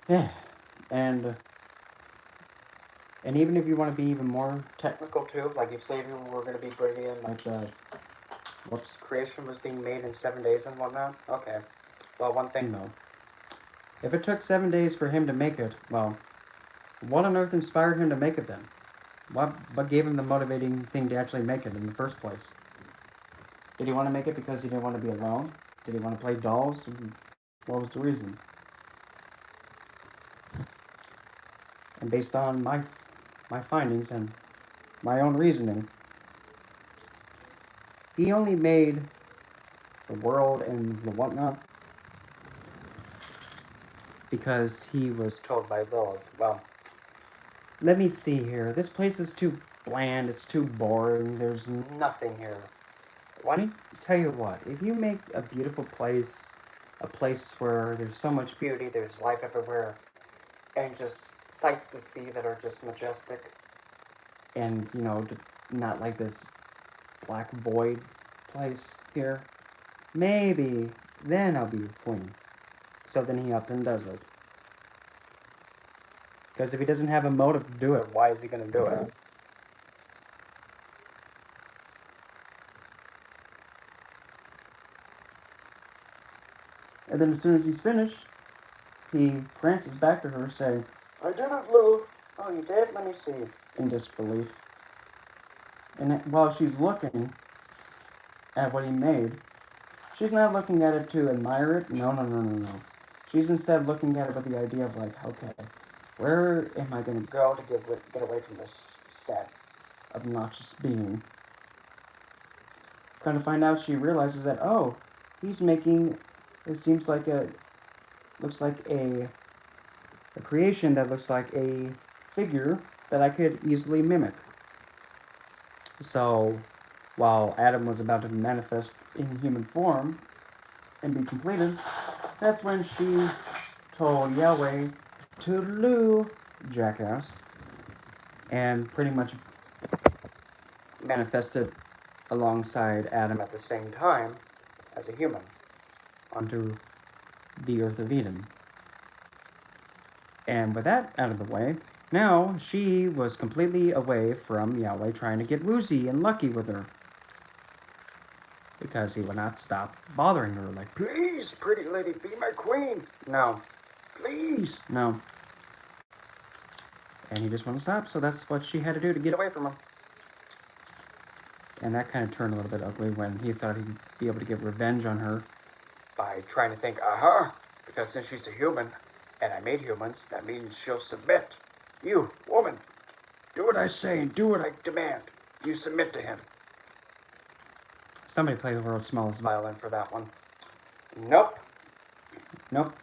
Yeah. And even if you want to be even more technical too, like if say you were going to be bringing in like creation was being made in 7 days and whatnot. Okay. Well, one thing though. If it took 7 days for him to make it, well, what on earth inspired him to make it then? What gave him the motivating thing to actually make it in the first place? Did he want to make it because he didn't want to be alone? Did he want to play dolls? What was the reason? And based on my findings and my own reasoning, he only made the world and the whatnot because he was told by Lilith, well, let me see here. This place is too bland. It's too boring. There's nothing here. Why don't you tell you what? If you make a beautiful place, a place where there's so much beauty, there's life everywhere, and just sights to see that are just majestic, and not like this black void place here, maybe then I'll be your queen. So then he up and does it. Because if he doesn't have a motive to do it, why is he going to do it? And then as soon as he's finished, he glances back to her, saying, I did it, Lilith. Oh, you did? Let me see. In disbelief. And while she's looking at what he made, she's not looking at it to admire it. No. She's instead looking at it with the idea of like, okay, where am I going to go to get away from this sad, obnoxious being? Kind of find out, she realizes that, oh, he's making, it seems like looks like a creation that looks like a figure that I could easily mimic. So, while Adam was about to manifest in human form and be completed, that's when she told Yahweh, toodaloo, jackass, and pretty much manifested alongside Adam at the same time as a human onto the Earth of Eden. And with that out of the way, now she was completely away from Yahweh trying to get woozy and lucky with her. Because he would not stop bothering her, like, please, pretty lady, be my queen. No. Please. No. And he just wouldn't stop, so that's what she had to do to get away from him. And that kind of turned a little bit ugly when he thought he'd be able to get revenge on her by trying to think, because since she's a human, and I made humans, that means she'll submit. You, woman, do what I say and do what I demand. You submit to him. Somebody play the world's smallest violin for that one. Nope. Nope.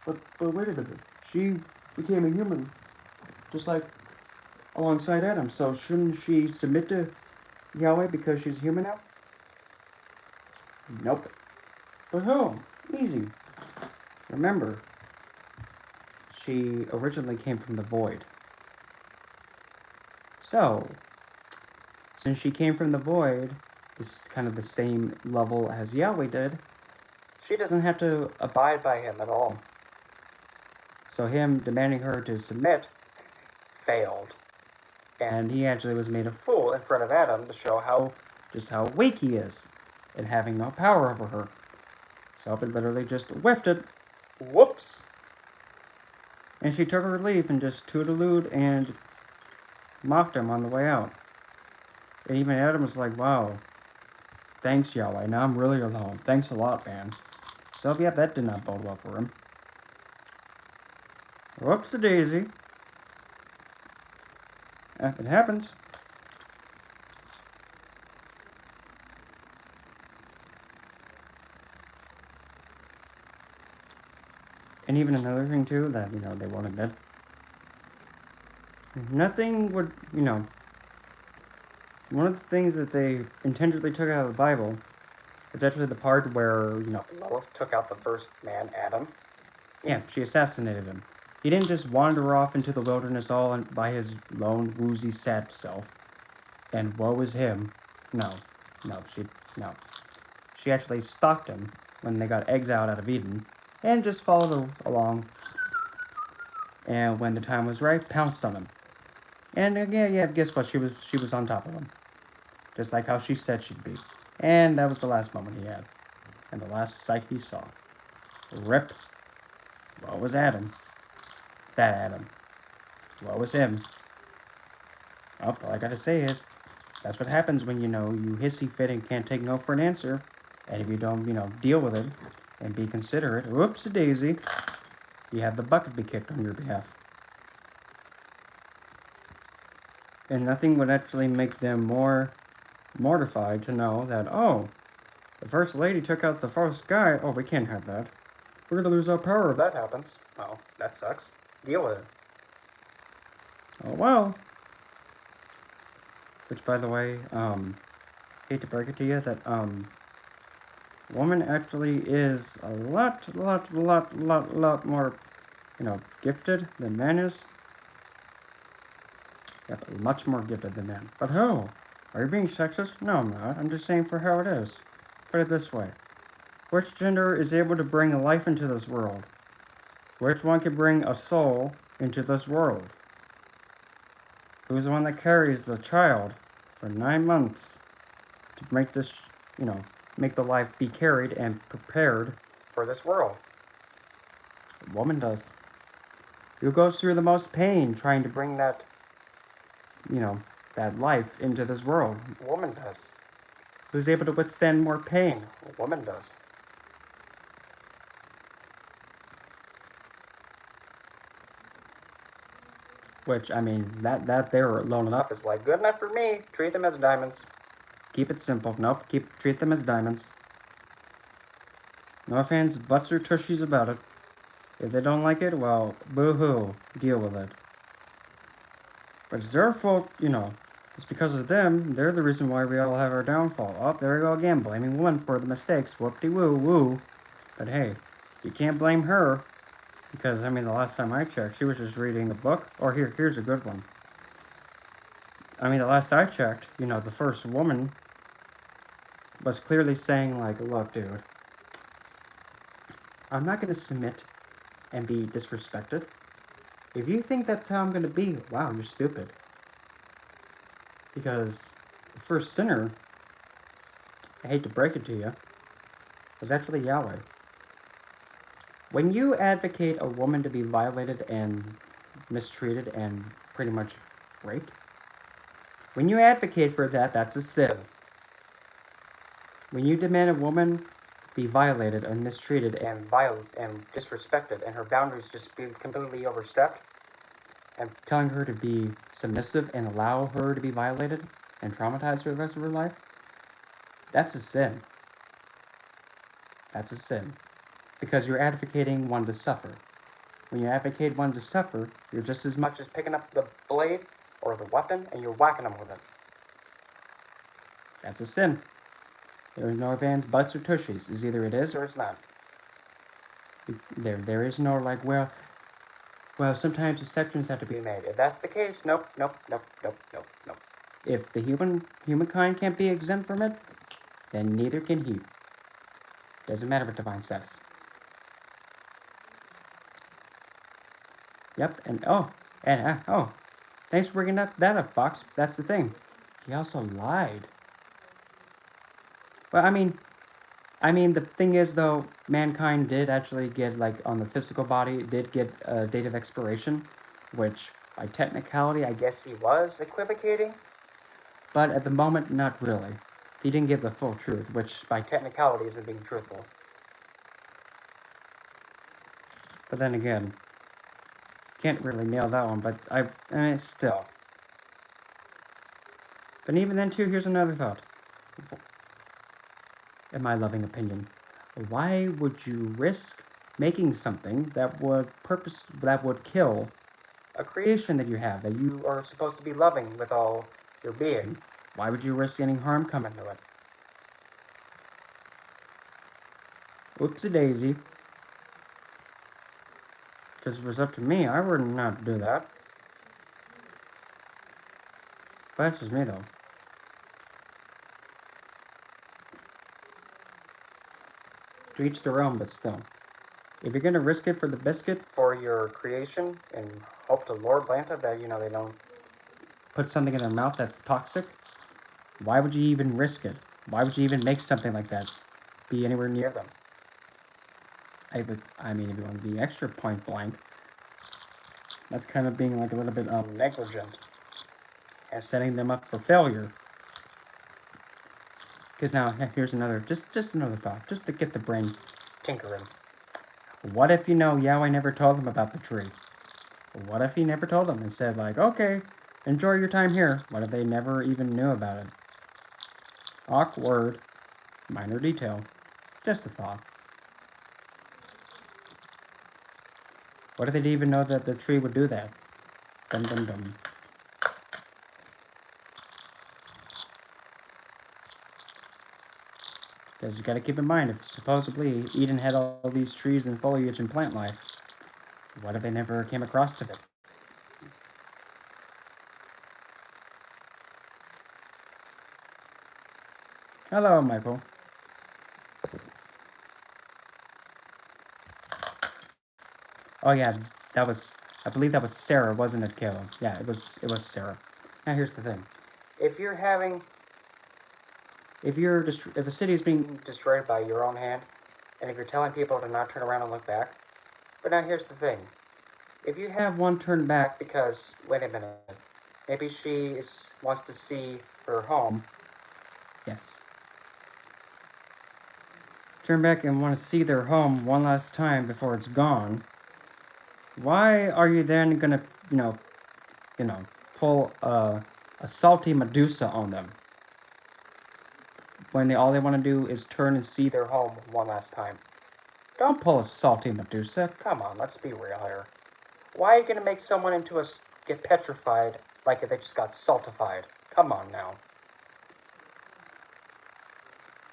But wait a minute. She became a human, just like alongside Adam. So shouldn't she submit to Yahweh because she's human now? Nope. But how? Easy. Remember, she originally came from the void. So, since she came from the void, this is kind of the same level as Yahweh did, she doesn't have to abide by him at all. So him demanding her to submit failed. And he actually was made a fool in front of Adam to show how weak he is in having no power over her. So it literally just whiffed it. Whoops! And she took her leave and just toodalooed and mocked him on the way out. And even Adam was like, wow, thanks Yahweh, now I'm really alone. Thanks a lot, man. So yeah, that did not bode well for him. Whoops-a-daisy. It happens. And even another thing too that, they won't admit. Nothing would, one of the things that they intentionally took out of the Bible is actually the part where, Lilith took out the first man, Adam. Yeah, she assassinated him. He didn't just wander off into the wilderness all by his lone, woozy, sad self. And woe is him. No. She actually stalked him when they got exiled out of Eden and just followed along. And when the time was right, pounced on him. And yeah, guess what? She was on top of him. Just like how she said she'd be. And that was the last moment he had. And the last sight he saw. Rip. Woe was Adam. That Adam. Woe was him. Well, all I gotta say is, that's what happens when, you hissy fit and can't take no for an answer. And if you don't, deal with it and be considerate, whoops-a-daisy, you have the bucket be kicked on your behalf. And nothing would actually make them more mortified to know that, oh, the First Lady took out the first guy. Oh, we can't have that. We're going to lose our power if that happens. Oh, that sucks. Deal with it. Oh, well. Which, by the way, hate to break it to you, that, woman actually is a lot more, gifted than man is. Yep, much more gifted than man. But how? Are you being sexist? No, I'm not. I'm just saying for how it is. Put it this way. Which gender is able to bring a life into this world? Which one can bring a soul into this world? Who's the one that carries the child for 9 months to make this, make the life be carried and prepared for this world? A woman does. Who goes through the most pain trying to bring that, that life into this world? A woman does. Who's able to withstand more pain? A woman does. Which, I mean, that there alone enough is like, good enough for me. Treat them as diamonds. Keep it simple. Nope, treat them as diamonds. No fans, butts, or tushies about it. If they don't like it, well, boo-hoo. Deal with it. But it's their fault, It's because of them. They're the reason why we all have our downfall. Oh, there we go again, blaming women for the mistakes. Whoop-de-woo-woo. But hey, you can't blame her. Because, I mean, the last time I checked, she was just reading a book. Or here's a good one. I mean, the last I checked, the first woman was clearly saying, like, look, dude, I'm not going to submit and be disrespected. If you think that's how I'm going to be, wow, you're stupid. Because the first sinner, I hate to break it to you, was actually Yahweh. When you advocate a woman to be violated and mistreated and pretty much raped, when you advocate for that, that's a sin. When you demand a woman be violated and mistreated and disrespected and her boundaries just be completely overstepped, and telling her to be submissive and allow her to be violated and traumatized for the rest of her life, that's a sin. That's a sin. Because you're advocating one to suffer. When you advocate one to suffer, you're just as much as picking up the blade or the weapon and you're whacking them with it. That's a sin. There is no ifs, ands, buts, or tushies. It's either it is or it's not. There is no like, well, sometimes exceptions have to be made. If that's the case, nope. If the humankind can't be exempt from it, then neither can he. Doesn't matter what divine says. Yep, thanks for bringing that up, Fox. That's the thing. He also lied. Well, the thing is, though, mankind did actually get, like, on the physical body, did get a date of expiration, which, by technicality, I guess he was equivocating. But at the moment, not really. He didn't give the full truth, which, by technicality, isn't being truthful. But then again, can't really nail that one, but still. But even then, too, here's another thought. In my loving opinion, why would you risk making something that would kill a creation that you have, that you are supposed to be loving with all your being? Why would you risk any harm coming to it? Oopsie daisy. Because if it was up to me, I would not do that. But that's just me, though. To each their own, but still. If you're gonna risk it for the biscuit, for your creation, and hope to Lord Lanta that, they don't put something in their mouth that's toxic, why would you even risk it? Why would you even make something like that be anywhere near them? If you want to be extra point blank, that's kind of being like a little bit negligent and setting them up for failure. Because now, here's another, just another thought, just to get the brain tinkering. What if, Yahweh never told them about the tree? What if he never told them and said, like, okay, enjoy your time here? What if they never even knew about it? Awkward. Minor detail. Just a thought. What if they didn't even know that the tree would do that? Dum dum dum. Because you gotta keep in mind, if supposedly Eden had all these trees and foliage and plant life, what if they never came across to it? Hello, Michael. Oh yeah, I believe that was Sarah, wasn't it, Caleb? Yeah, it was Sarah. Now here's the thing. If a city is being destroyed by your own hand, and if you're telling people to not turn around and look back, but now here's the thing. If you have one turn back because, wait a minute, maybe wants to see her home. Yes. Turn back and want to see their home one last time before it's gone. Why are you then gonna, pull a salty Medusa on them? When all they want to do is turn and see their home one last time. Don't pull a salty Medusa. Come on, let's be real here. Why are you gonna make someone get petrified like if they just got saltified? Come on now.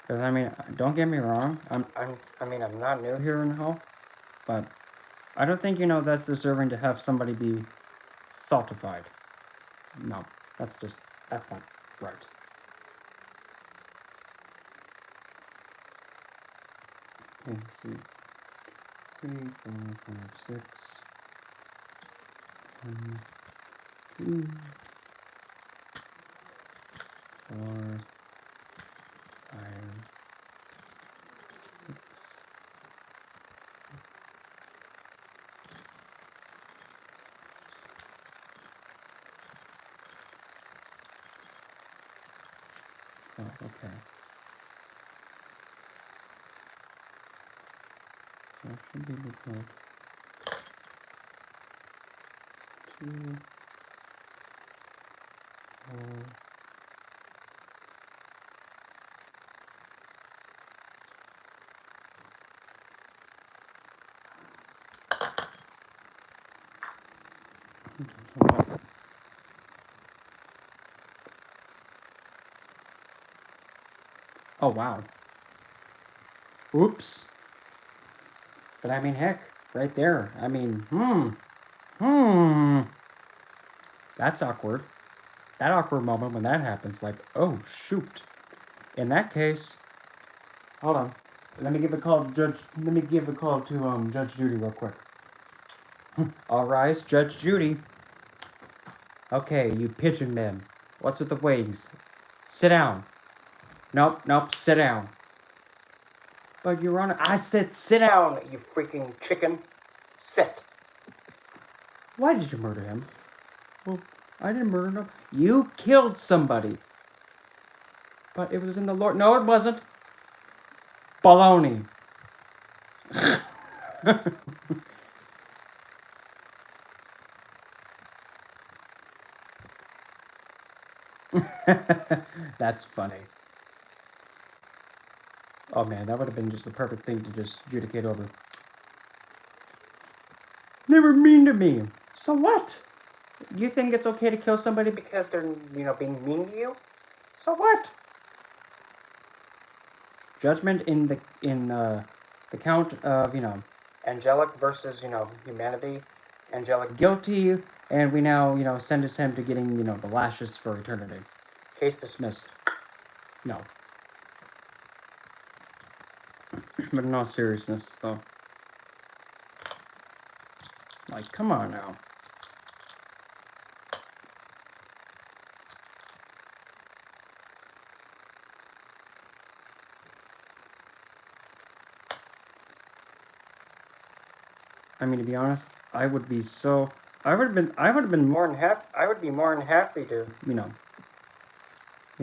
Because don't get me wrong. I'm not new here in hell, but I don't think that's deserving to have somebody be saltified. No, that's not right. Okay, let's see. 3, 4, 5, 6. 1, 2, 4, 5, 6. Oh, okay. That should be the code. 2, 4. Oh, wow. Oops. But I mean, heck, right there. I mean, That's awkward. That awkward moment when that happens, like, oh, shoot. In that case, hold on. Let me give a call to Judge. Let me give a call to Judge Judy real quick. All rise, Judge Judy. Okay, you pigeon men. What's with the wings? Sit down. Nope, nope, sit down. But Your Honor, I said sit down, you freaking chicken. Sit. Why did you murder him? Well, I didn't murder him. You killed somebody. But it was in the Lord. No, it wasn't. Baloney. That's funny. Oh man, that would have been just the perfect thing to just adjudicate over. They were mean to me. So what? You think it's okay to kill somebody because they're, being mean to you? So what? Judgment in the count of, angelic versus, humanity. Angelic guilty, and we now, sentence him to getting, the lashes for eternity. Case dismissed. No. But in all seriousness, though. Like, come on now. I mean, to be honest, I would be so. I would have been more than happy. I would be more than happy to, you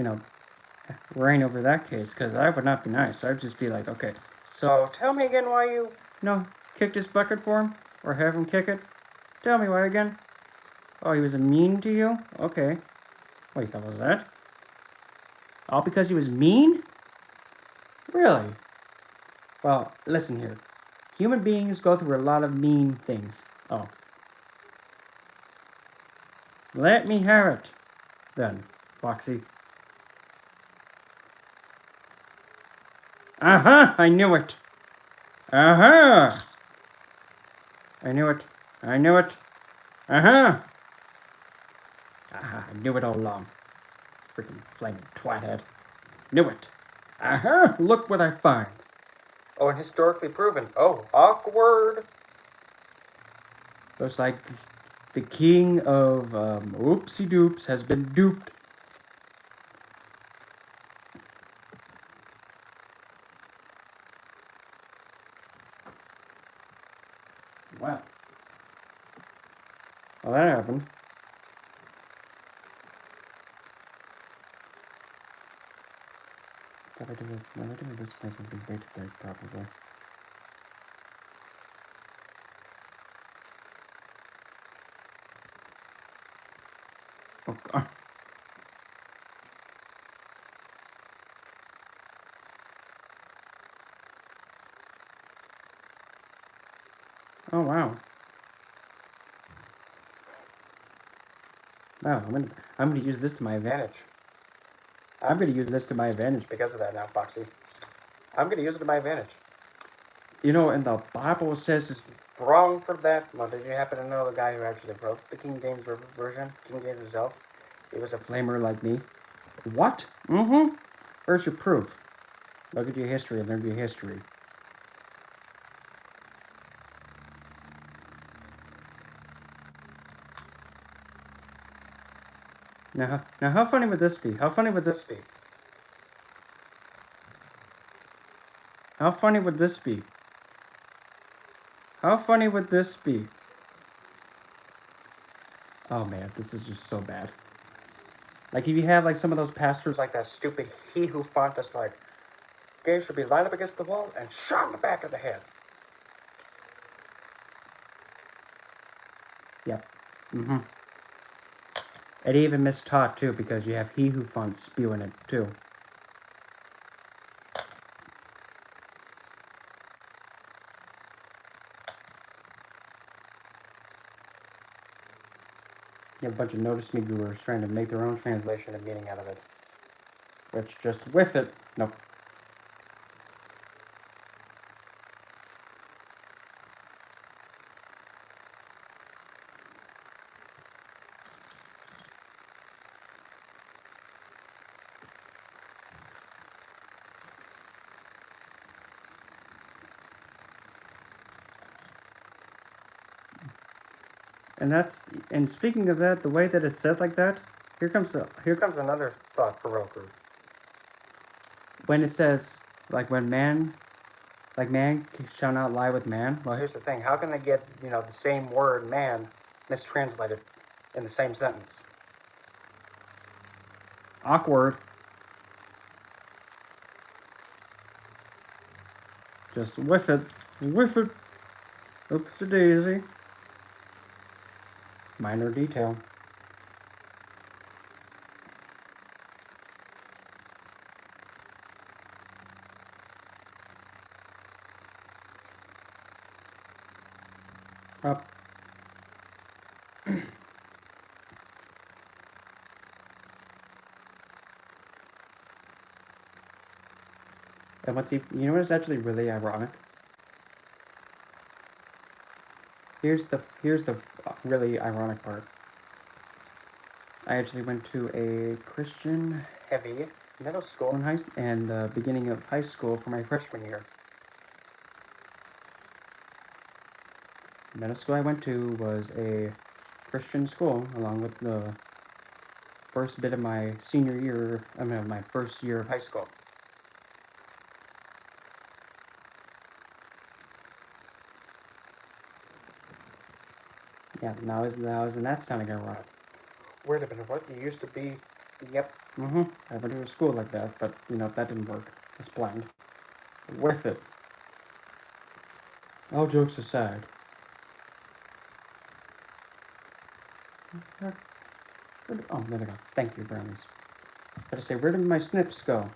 know, reign over that case because I would not be nice. I'd just be like, okay, so tell me again why you, kicked his bucket for him or have him kick it. Tell me why again. Oh, he was mean to you. Okay. What you thought was that? All because he was mean? Really? Well, listen here. Human beings go through a lot of mean things. Oh. Let me have it, then, Foxy. Uh-huh, I knew it. Uh-huh. I knew it. I knew it. Uh-huh. I knew it all along. Freaking flaming twathead. Knew it. Uh-huh, look what I find. Oh, and historically proven. Oh, awkward. Looks like the king of oopsie doops has been duped. Wow. Well, that happened. What I do with this place would be great to break, probably. Oh, God. Oh, wow. Wow, I'm gonna use this to my advantage. I'm gonna use this to my advantage because of that now, Foxy. I'm gonna use it to my advantage. And the Bible says it's wrong for that. Well, did you happen to know the guy who actually wrote the King James version? King James himself? He was a flamer like me. What? Mm-hmm. Where's your proof? Look at your history and learn your history. Now, how funny would this be? How funny would this be? How funny would this be? How funny would this be? Oh man, this is just so bad. Like if you have like some of those pastors like that stupid he who font that's like, gays should be lined up against the wall and shot in the back of the head. Yep. Mm-hmm. It even mistaught too because you have he who font spewing it too. You have a bunch of Notice Me gurus trying to make their own translation and meaning out of it. Which just with it, nope. And speaking of that, the way that it's said like that, here comes another thought provoker. When it says like when man shall not lie with man. Well, here's the thing: how can they get the same word man mistranslated in the same sentence? Awkward. Just whiff it, whiff it. Oopsie daisy. Minor detail. Up. And you know what's actually really ironic? Here's the really ironic part. I actually went to a Christian heavy middle school and the beginning of high school for my freshman year. The middle school I went to was a Christian school, along with the first bit of my senior year. My first year of high school. Yeah, now isn't that sounding ironic? Wait a minute, what? You used to be... Yep, I went to a school like that, but, that didn't work as planned. With it. All jokes aside. Oh, there we go. Thank you, brownies. Gotta say, where did my snips go?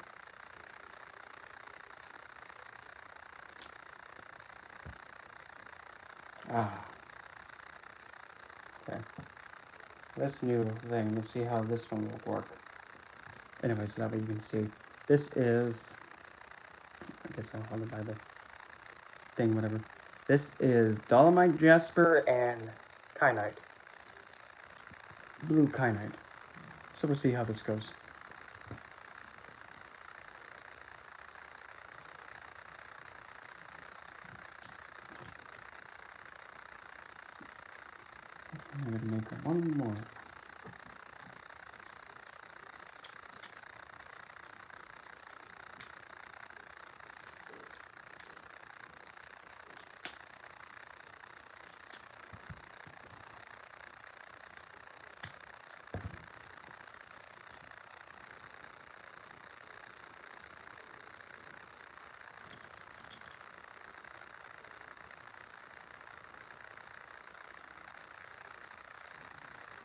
Ah. Okay. This new thing, let's see how this one will work. Anyway, so that way you can see. This is... I guess I'll hold it by the thing, whatever. This is Dolomite Jasper and Kyanite. Blue Kyanite. So we'll see how this goes. I'm going to make one more.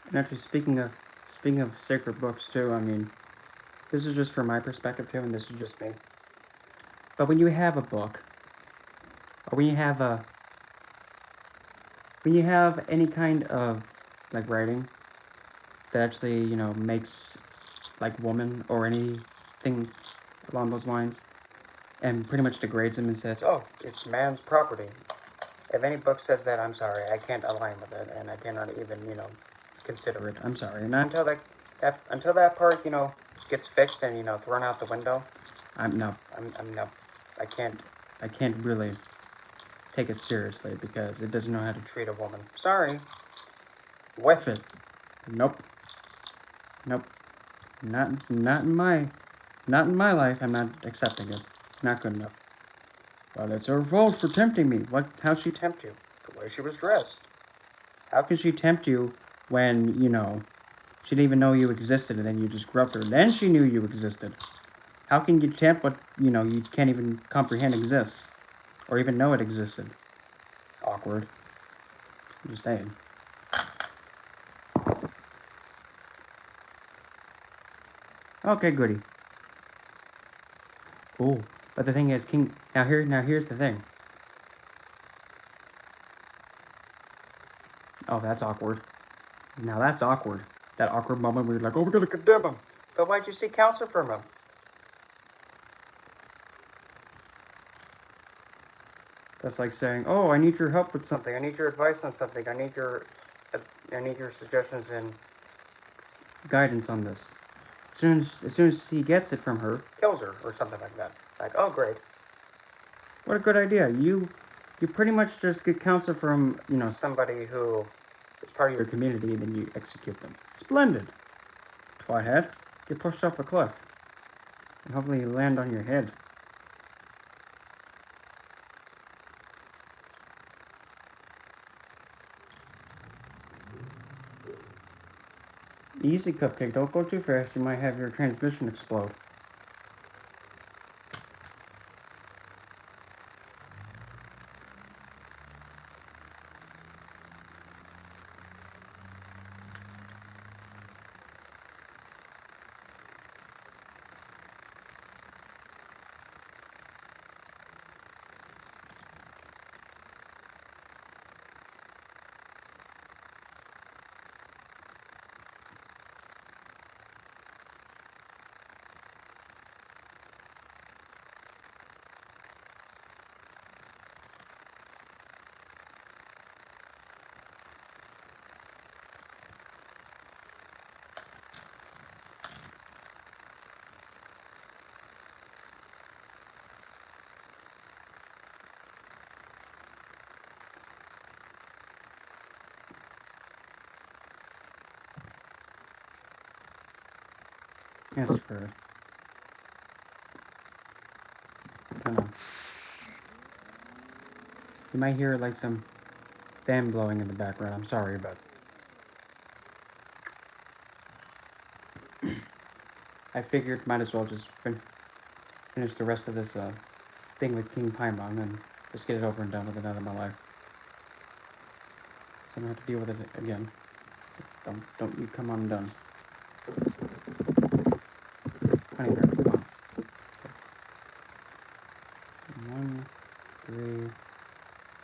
And actually, speaking of sacred books too, I mean, this is just from my perspective too, and this is just me. But when you have a book, or when you have any kind of like writing that actually makes like woman or anything along those lines, and pretty much degrades them and says, "Oh, it's man's property." If any book says that, I'm sorry, I can't align with it, and I cannot even consider it. I'm sorry. And until that part gets fixed and thrown out the window, I'm no. I can't really take it seriously because it doesn't know how to treat a woman. Sorry. Whiff it. Nope. Nope. Not in my life. I'm not accepting it. Not good enough. Well, it's her fault for tempting me. How'd she tempt you? The way she was dressed. How can she tempt you when, she didn't even know you existed and then you just groped her? Then she knew you existed. How can you tempt what, you can't even comprehend exists? Or even know it existed? Awkward. I'm just saying. Okay, goody. Ooh, but the thing is, Now here's the thing. Oh, that's awkward. Now that's awkward. That awkward moment where you're like, oh, we're gonna condemn him. But why'd you seek counsel from him? That's like saying, oh, I need your help with something. I need your advice on something. I need your suggestions and guidance on this. As soon as he gets it from her, kills her or something like that. Like, oh, great. What a good idea. You pretty much just get counsel from, somebody who is part of your community and then you execute them. Splendid. Flathead, get pushed off a cliff. And hopefully you land on your head. Easy, Cupcake. Don't go too fast. You might have your transmission explode. Yes, screwed. I don't know. You might hear like some fan blowing in the background. I'm sorry, but I figured might as well just finish the rest of this thing with King Paimon and just get it over and done with it out of my life. So I don't have to deal with it again. So don't you come undone. Honey bear, come on. One, three,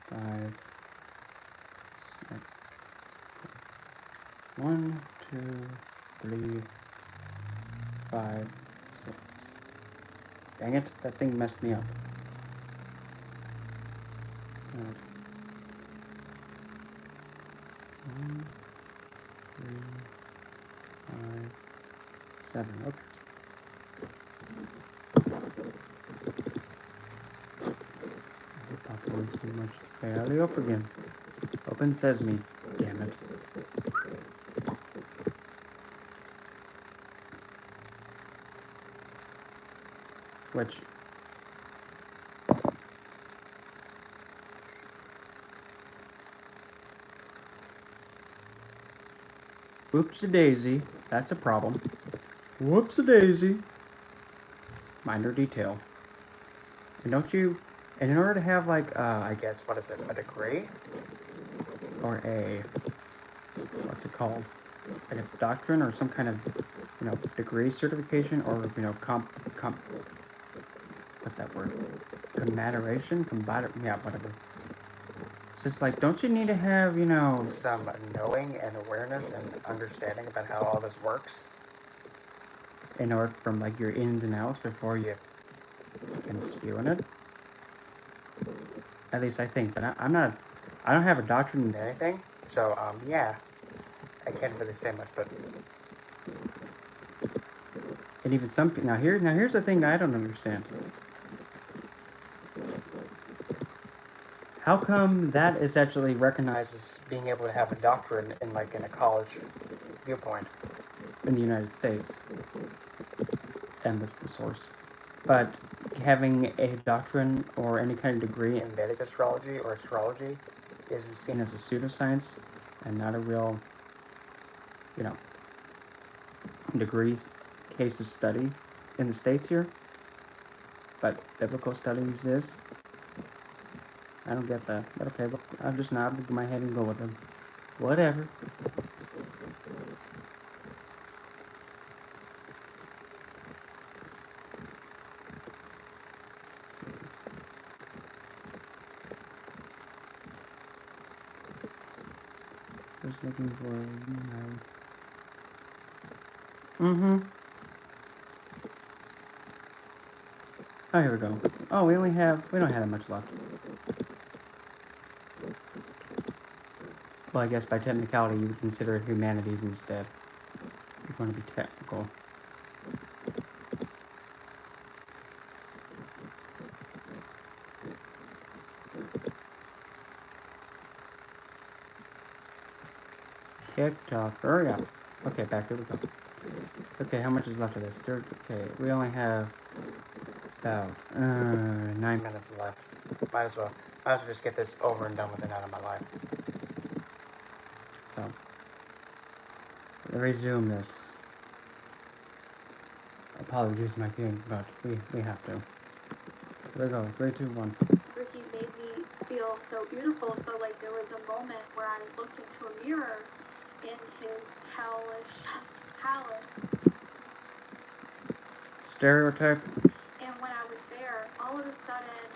five, six. 1, 2, 3, 5, 6. Dang it, that thing messed me up. Right. 1, 3, 5, 7. Okay. I hate popcorn too much. Okay, alley up again. Open sesame. Damn it. Which. Whoops-a-daisy. That's a problem. Whoops-a-daisy. Minor detail. And don't you... And in order to have, like, I guess, what is it? A degree? Or a... What's it called? Like a doctrine or some kind of, degree certification or, what's that word? Yeah, whatever. It's just like, don't you need to have, some knowing and awareness and understanding about how all this works? In order from, like, your ins and outs before you can spew in it? At least I think, but I don't have a doctrine in anything, so, yeah. I can't really say much, but... And even some... Now here's the thing I don't understand. How come that is actually recognized as being able to have a doctorate in a college viewpoint? in the United States and the source. But having a doctrine or any kind of degree in Vedic astrology or astrology is seen as a pseudoscience and not a real, you know, degrees case of study in the States here. But biblical studies is. I don't get that. But okay, look, I'll just nod my head and go with them. Whatever. Just looking for. Mm-hmm. Oh, here we go. Oh, we don't have that much left. Well, I guess by technicality you would consider it humanities instead. If you want to be technical. TikTok, hurry up. Okay, back here we go. Okay, how much is left of this? Okay, we only have about 9 minutes left. Might as well just get this over and done with and out of my life. So, resume this. Apologies, my king, but we have to. Here we go. 3, 2, 1. So he made me feel so beautiful. So like there was a moment where I looked into a mirror in his hellish palace. Stereotype. And when I was there, all of a sudden,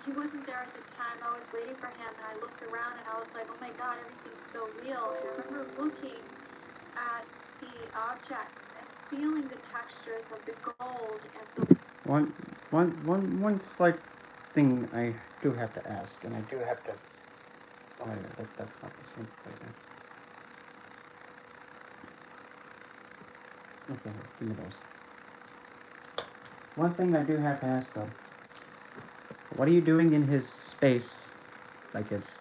he wasn't there at the time. I was waiting for him, and I looked around, and I was like, oh my God, everything's so real. And I remember looking at the objects and feeling the textures of the gold and the... One slight thing I do have to ask, and I do have to... Oh, yeah, that's not the same thing. Okay, give me those. One thing I do have to ask, though. What are you doing in his space, like his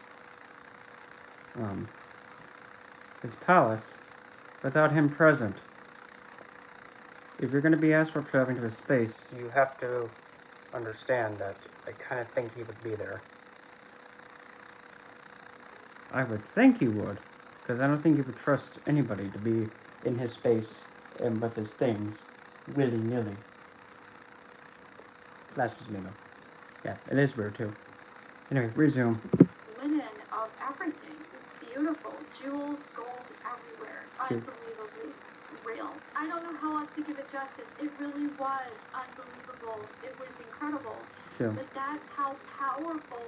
palace, without him present? If you're going to be astral traveling to his space, you have to understand that I kind of think he would be there. I would think he would, because I don't think he would trust anybody to be in his space and with his things willy-nilly. That's just me, though. Yeah, it is weird, too. Anyway, resume. Linen of everything. It was beautiful. Jewels, gold everywhere. Unbelievably real. I don't know how else to give it justice. It really was unbelievable. It was incredible. Sure. But that's how powerful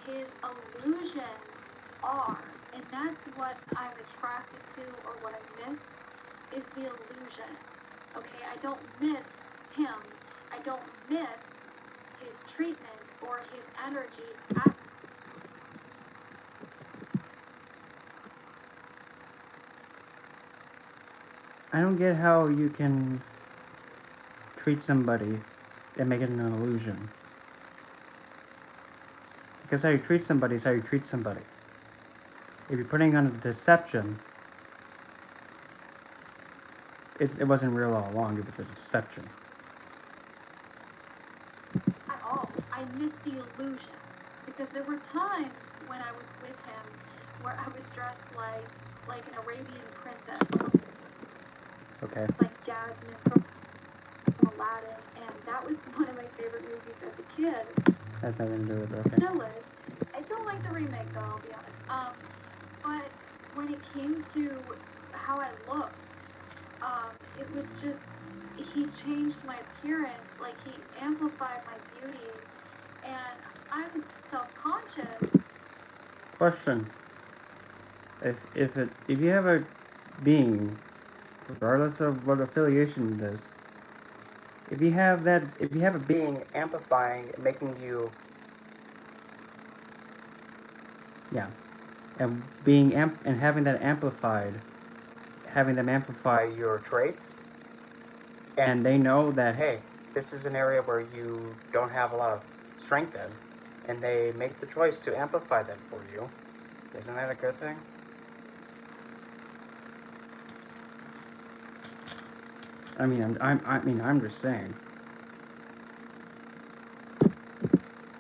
his illusions are. And that's what I'm attracted to, or what I miss, is the illusion. Okay, I don't miss him. I don't miss his treatment or his energy at... I don't get how you can treat somebody and make it an illusion. Because how you treat somebody is how you treat somebody. If you're putting on a deception, it wasn't real all along, it was a deception. At all. I miss the illusion. Because there were times when I was with him where I was dressed like an Arabian princess, almost Okay. like Jasmine from Aladdin, and that was one of my favorite movies as a kid. Has nothing to do with it, okay. Still is. I don't like the remake though, I'll be honest. But when it came to how I looked, it was just, he changed my appearance, like he amplified my beauty, and I'm self-conscious. Question. If you have a being, regardless of what affiliation it is, if you have a being amplifying, making you, yeah, and and having that amplified, having them amplify your traits, and they know that, hey, this is an area where you don't have a lot of strength in, and they make the choice to amplify that for you, isn't that a good thing? I mean, I'm just saying.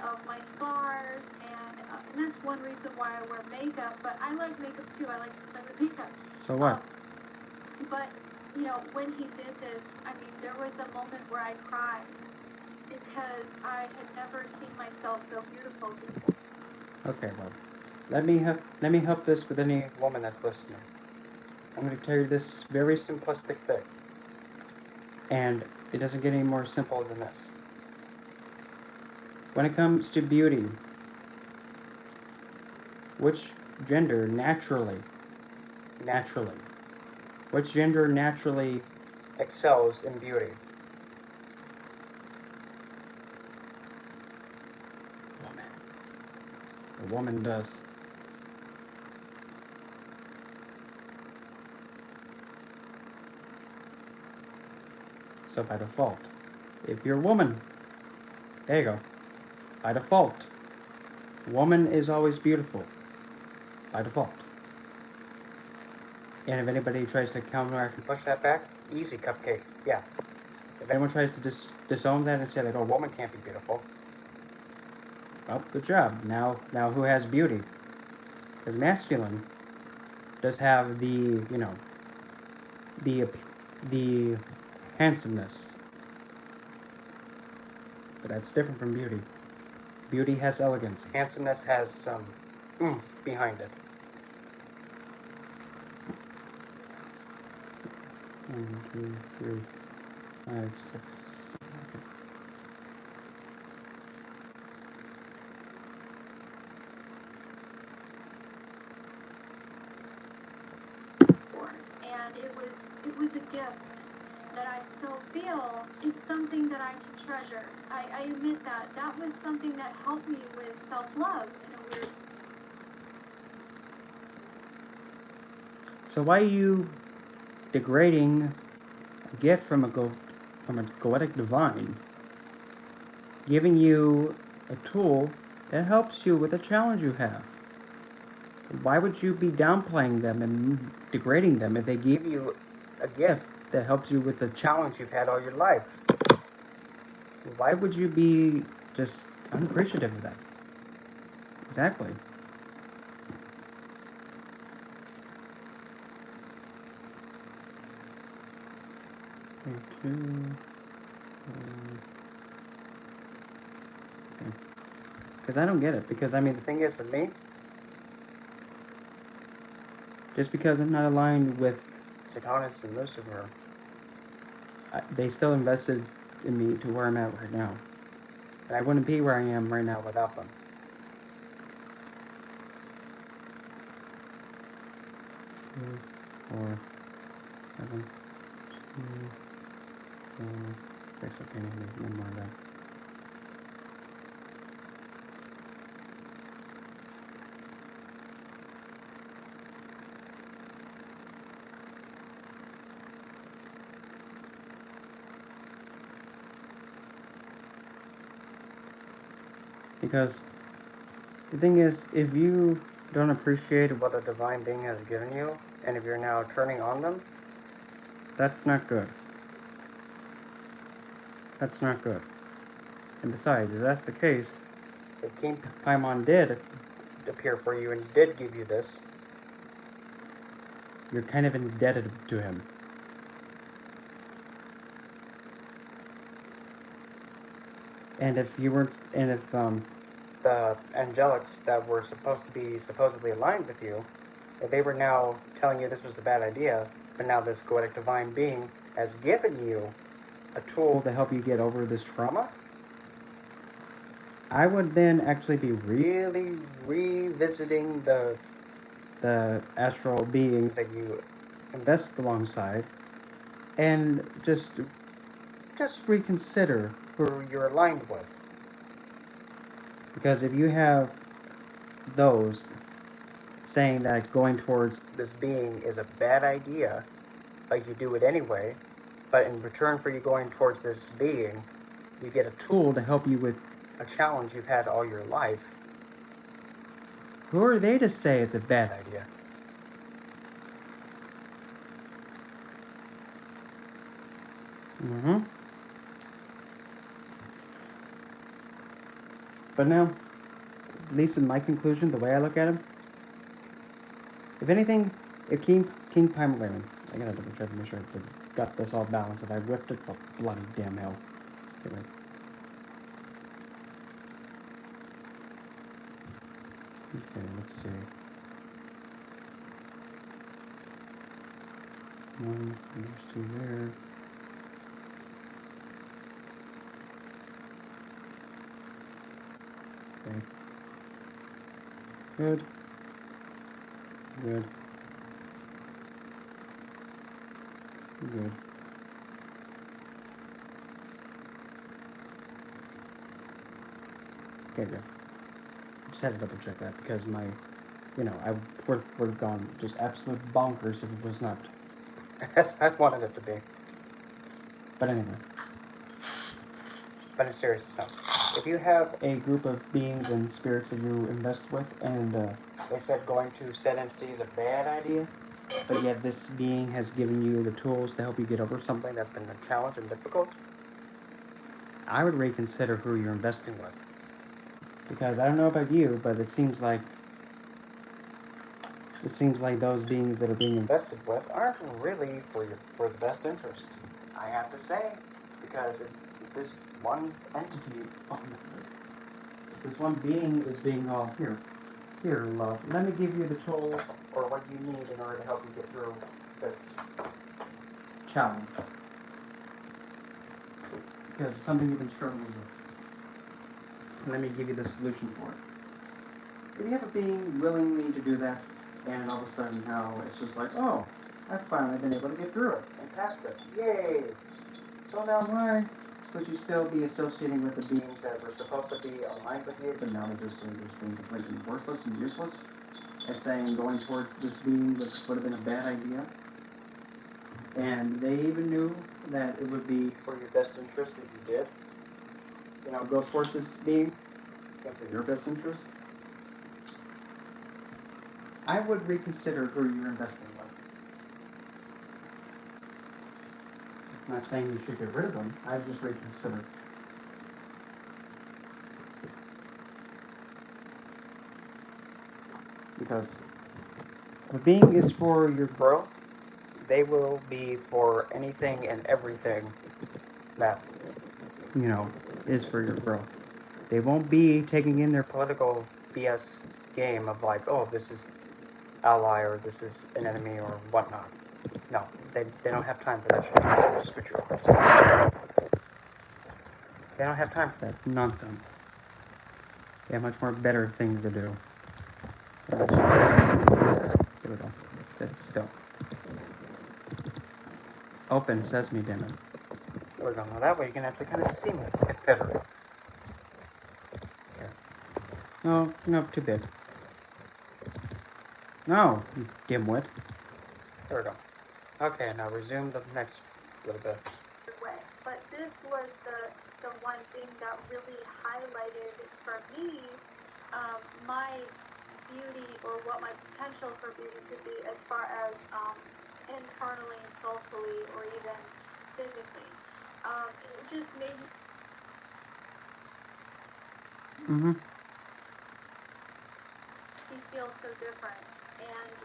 Of my scars, and that's one reason why I wear makeup. But I like makeup too. I like to play with makeup. So what? But you know, when he did this, I mean, there was a moment where I cried because I had never seen myself so beautiful before. Okay, well, let me help this with any woman that's listening. I'm going to tell you this very simplistic thing, and it doesn't get any more simple than this. When it comes to beauty, which gender naturally, which gender naturally excels in beauty? Woman. The woman does. So by default, if you're a woman, there you go. By default, woman is always beautiful. By default. And if anybody tries to counteract and push that back, easy cupcake. Yeah. If anyone tries to disown that and say that, oh, woman can't be beautiful, well, good job. Now who has beauty? Because masculine does have the the handsomeness, but that's different from beauty. Beauty has elegance. Handsomeness has some oomph behind it. 1, 2, 3, 5, 6, 7. And it was a gift that I still feel is something that I can treasure. I admit that. That was something that helped me with self-love in a weird. So why are you degrading a gift from a goetic divine, giving you a tool that helps you with a challenge you have? Why would you be downplaying them and degrading them if they gave you a gift that helps you with the challenge you've had all your life? Why would you be just unappreciative of that? Exactly. Okay, 2. Because I don't get it. Because I mean, the thing is with me, just because I'm not aligned with Satanis and Lucifer, they still invested in me to where I'm at right now. And I wouldn't be where I am right now without them. 2, 4, 7, 2, 4, 6. Okay, maybe one more of that. Because the thing is, if you don't appreciate what the divine being has given you, and if you're now turning on them, that's not good. That's not good. And besides, if that's the case, if King Paimon did appear for you and did give you this, you're kind of indebted to him. And if you weren't, and if the angelics that were supposed to be supposedly aligned with you, if they were now telling you this was a bad idea, but now this goetic divine being has given you a tool to help you get over this trauma, I would then actually be really revisiting the astral beings that you invest alongside, and just reconsider who you're aligned with. Because if you have those saying that going towards this being is a bad idea, like you do it anyway, but in return for you going towards this being, you get a tool to help you with a challenge you've had all your life. Who are they to say it's a bad idea? Mm-hmm. But now, at least with my conclusion, the way I look at him, if anything, if King Primal, wait a minute, I gotta double check to make sure I got this all balanced. If I whiffed it, oh bloody damn hell. Anyway. Okay, let's see. One, there's two there. Okay. Good. Good. Good. Okay, good. Just had to double check that because my, I would have gone just absolute bonkers if it was not as I wanted it to be. But anyway. But in seriousness, no. If you have a group of beings and spirits that you invest with, and they said going to said entity is a bad idea, but yet this being has given you the tools to help you get over something that's been a challenge and difficult, I would reconsider who you're investing with. Because I don't know about you, but it seems like those beings that are being invested with aren't really for the best interest. I have to say, because this one entity, this one being is being all here, love. Let me give you the tool or what you need in order to help you get through this challenge. Because it's something you've been struggling with. Let me give you the solution for it. If you have a being willingly to do that, and all of a sudden now it's just like, oh, I've finally been able to get through it and past it. Yay! So now why would you still be associating with the beings that were supposed to be aligned with you, but now they're just being completely worthless and useless? And saying going towards this being would have been a bad idea. And they even knew that it would be for your best interest if you did. Go towards this being, and for your best interest. I would reconsider who you're investing with. I'm not saying you should get rid of them. I would just reconsider. Because if a being is for your growth, they will be for anything and everything that, is for your growth. They won't be taking in their political BS game of like, oh, this is ally or this is an enemy or whatnot. No, they don't have time for that shit. Screw you. They don't have time for that nonsense. They have much more better things to do. There we go. Sit still. Open sesame, damn it. There we go. Now that way you can actually kind of see me a bit better. Here. No, too big. No, you dimwit. There we go. Okay, now resume the next little bit. But this was the one thing that really highlighted for me my beauty or what my potential for beauty could be as far as internally, soulfully, or even physically. It just made Mm-hmm. me feel so different. And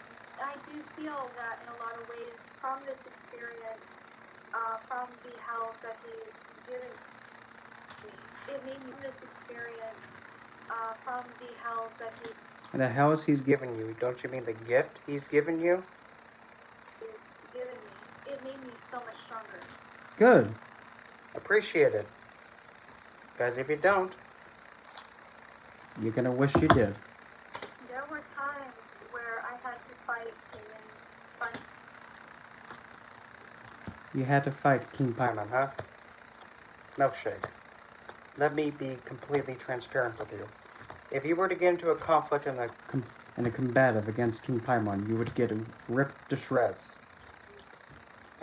I do feel that in a lot of ways from this experience, from the hells that he's given me, it made me this experience from the hells that The hells he's given you, don't you mean the gift he's given you? he's given me. It made me so much stronger. Good. Appreciate it. Because if you don't, you're gonna wish you did. There were times where I had to fight and You had to fight King Paimon, huh? Milkshake. Let me be completely transparent with you. If you were to get into a conflict and a combative against King Paimon, you would get ripped to shreds.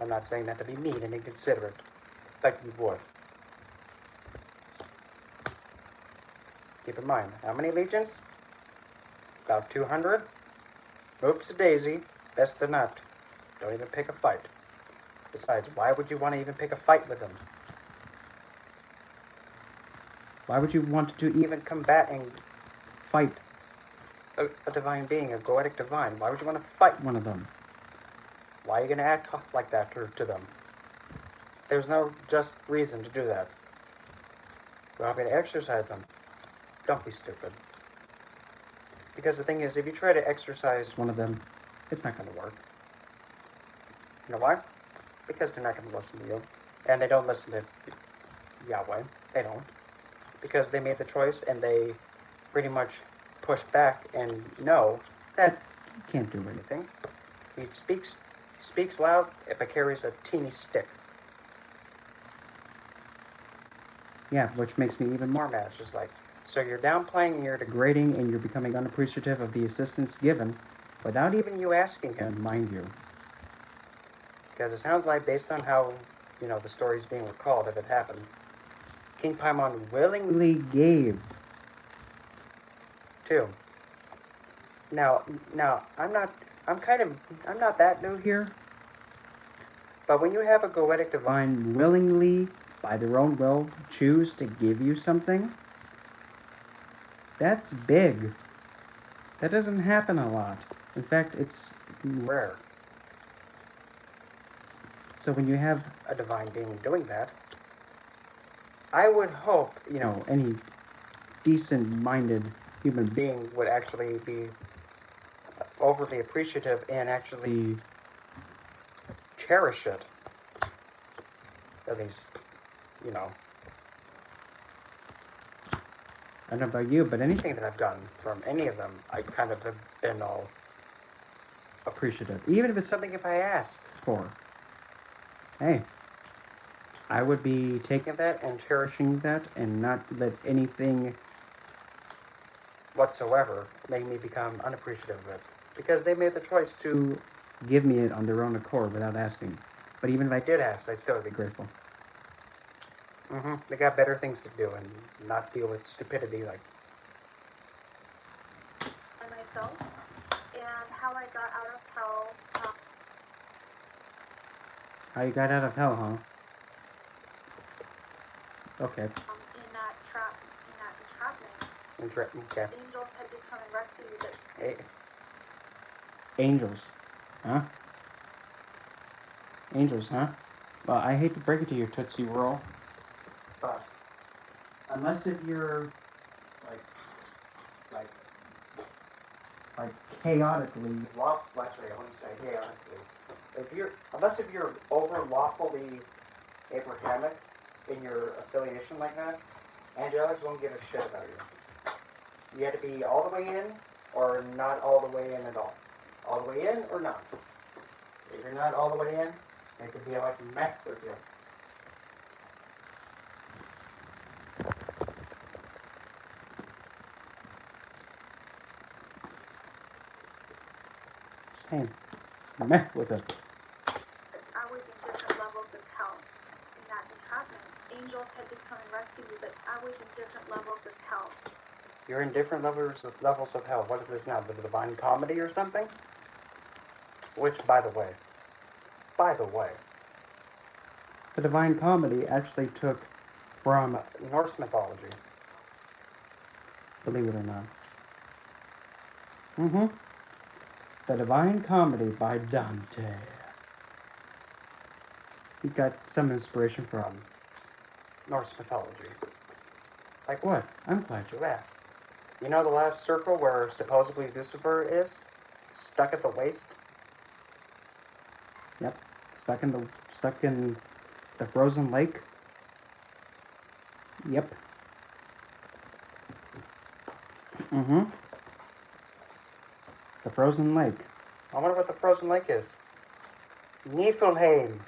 I'm not saying that to be mean and inconsiderate, but you would. Keep in mind, how many legions? About 200? Oops-a-daisy. Best to not. Don't even pick a fight. Besides, why would you want to even pick a fight with them? Why would you want to even combat and fight a divine being, a goetic divine? Why would you want to fight one of them? Why are you going to act like that to them? There's no just reason to do that. You want me to exercise them? Don't be stupid. Because the thing is, if you try to exercise one of them, it's not going to work. You know why? Because they're not going to listen to you. And they don't listen to Yahweh. They don't. Because they made the choice and they pretty much push back and know that he can't do anything. He speaks loud but carries a teeny stick. Yeah, which makes me even more mad. It's just like, so you're downplaying and you're degrading and you're becoming unappreciative of the assistance given without even you asking him, mind you. Because it sounds like, based on how, the story's being recalled, if it happened, King Paimon willingly gave too. Now, I'm not that new here. But when you have a goetic divine willingly, by their own will, choose to give you something, that's big. That doesn't happen a lot. In fact, it's rare. So when you have a divine being doing that, I would hope, any decent-minded human being would actually be overly appreciative and actually cherish it. At least, I don't know about you, but anything that I've gotten from any of them, I kind of have been all appreciative. Even if it's something if I asked for. Hey, I would be taking that and cherishing that and not let anything whatsoever make me become unappreciative of it. Because they made the choice to give me it on their own accord without asking. But even if I did ask, I'd still be grateful. They got better things to do and not deal with stupidity like... And myself, and how I got out of hell. How you got out of hell, huh? Okay. In that entrapment. Okay. Angels had to come and rescue me, but... Angels. Huh? Angels, huh? Well, I hate to break it to you, Tootsie Roll, but unless if you're like chaotically lawful, actually I want to say chaotically. Unless if you're over lawfully Abrahamic in your affiliation like that, angelics won't give a shit about you. You have to be all the way in or not all the way in at all. All the way in or not. If you're not all the way in, it could be like meh with you. Same. Meh with it. I was in different levels of hell in that entrapment. Angels had to come and rescue me, but I was in different levels of hell. You're in different levels of hell. What is this now? The Divine Comedy or something? Which, by the way, the Divine Comedy actually took from Norse mythology. Believe it or not. The Divine Comedy by Dante. He got some inspiration from Norse mythology. Like what? I'm glad you asked. You know the last circle where supposedly Lucifer is? Stuck at the waist? Yep. Stuck in the frozen lake? Yep. The frozen lake. I wonder what the frozen lake is. Niflheim.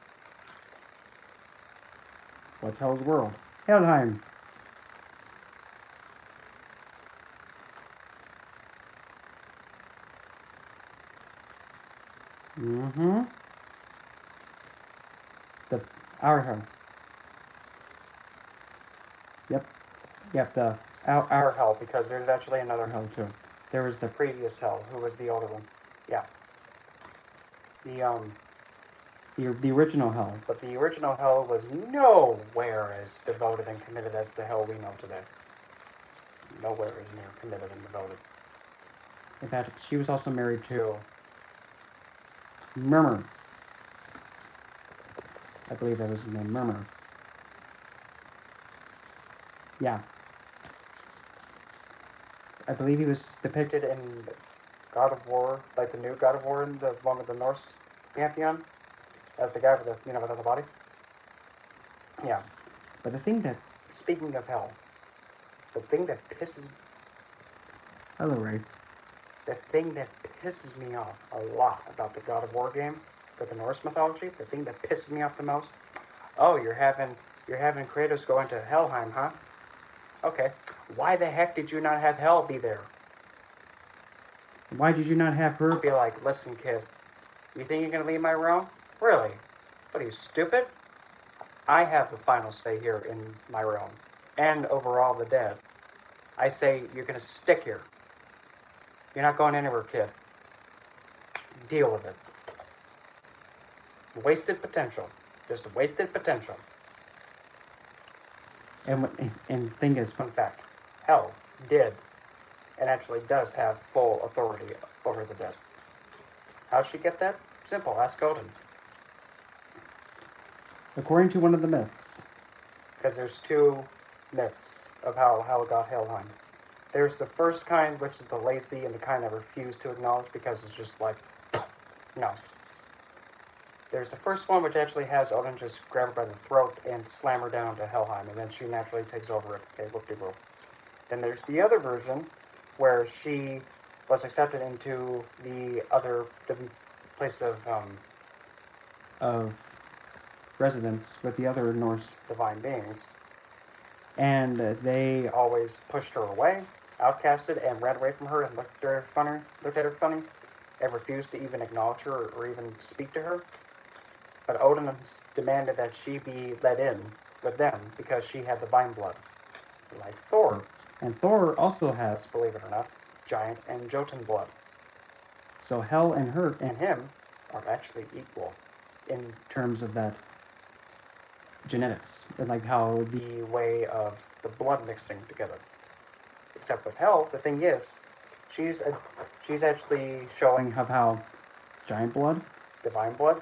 What's Hell's World? Helheim. Our hell. Yep, our hell, because there's actually another hell too. There was the previous hell, who was the older one. Yeah. The original hell. But the original hell was nowhere as devoted and committed as the hell we know today. Nowhere as near committed and devoted. In fact, she was also married to Murmur. I believe that was his name, Murmur. Yeah. I believe he was depicted in God of War, like the new God of War in the one with the Norse pantheon, as the guy with the without the body. Yeah. But the thing that, speaking of hell, the thing that pisses hello Ray. The thing that pisses me off a lot about the God of War game, with the Norse mythology, the thing that pisses me off the most, oh, you're having Kratos go into Helheim, huh? Okay. Why the heck did you not have Hel be there? Why did you not have her be like, listen, kid, you think you're gonna leave my realm? Really? What are you, stupid? I have the final say here in my realm, and over all the dead. I say you're gonna stick here. You're not going anywhere, kid. Deal with it. Wasted potential. Just wasted potential. And thing is, fun fact, Hel did and actually does have full authority over the dead. How'd she get that? Simple, ask Odin. According to one of the myths. Because there's two myths of how Hel got Helheim. There's the first kind, which is the lazy, and the kind I refuse to acknowledge because it's just like, no. There's the first one, which actually has Odin just grab her by the throat and slam her down to Helheim, and then she naturally takes over it. Okay, whoop-de-whoop. Then there's the other version, where she was accepted into the place of residence with the other Norse divine beings. And they always pushed her away, outcasted, and ran away from her and looked at her funny, and refused to even acknowledge her or even speak to her. But Odin demanded that she be let in with them because she had divine blood, like Thor. And Thor also has, believe it or not, giant and Jotun blood. So Hel and her and him are actually equal in terms of that genetics, and like how the way of the blood mixing together. Except with Hel, the thing is, she's actually showing how giant blood, divine blood,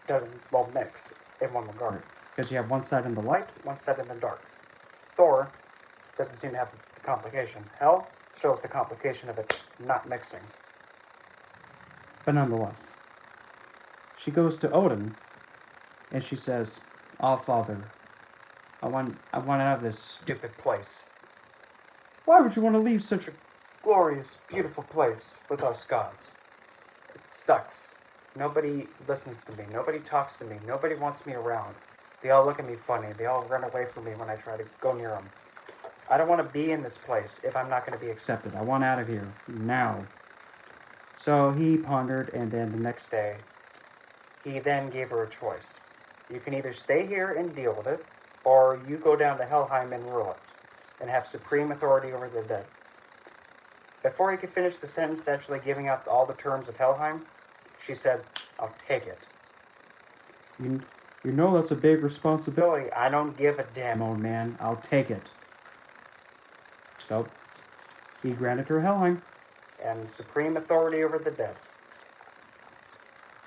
doesn't mix in one regard. Because you have one side in the light, one side in the dark. Thor doesn't seem to have the complication. Hel shows the complication of it not mixing. But nonetheless, she goes to Odin, and she says, "All Father, I want out of this stupid place. Why would you want to leave such a glorious, beautiful place with us gods? It sucks. Nobody listens to me. Nobody talks to me. Nobody wants me around. They all look at me funny. They all run away from me when I try to go near them. I don't want to be in this place if I'm not going to be accepted. I want out of here now." So he pondered, and then the next day, he then gave her a choice. You can either stay here and deal with it, or you go down to Helheim and rule it, and have supreme authority over the dead. Before he could finish the sentence, actually giving out all the terms of Helheim, she said, "I'll take it." You know that's a big responsibility. I don't give a damn, old man. I'll take it. So, he granted her Helheim. And supreme authority over the dead.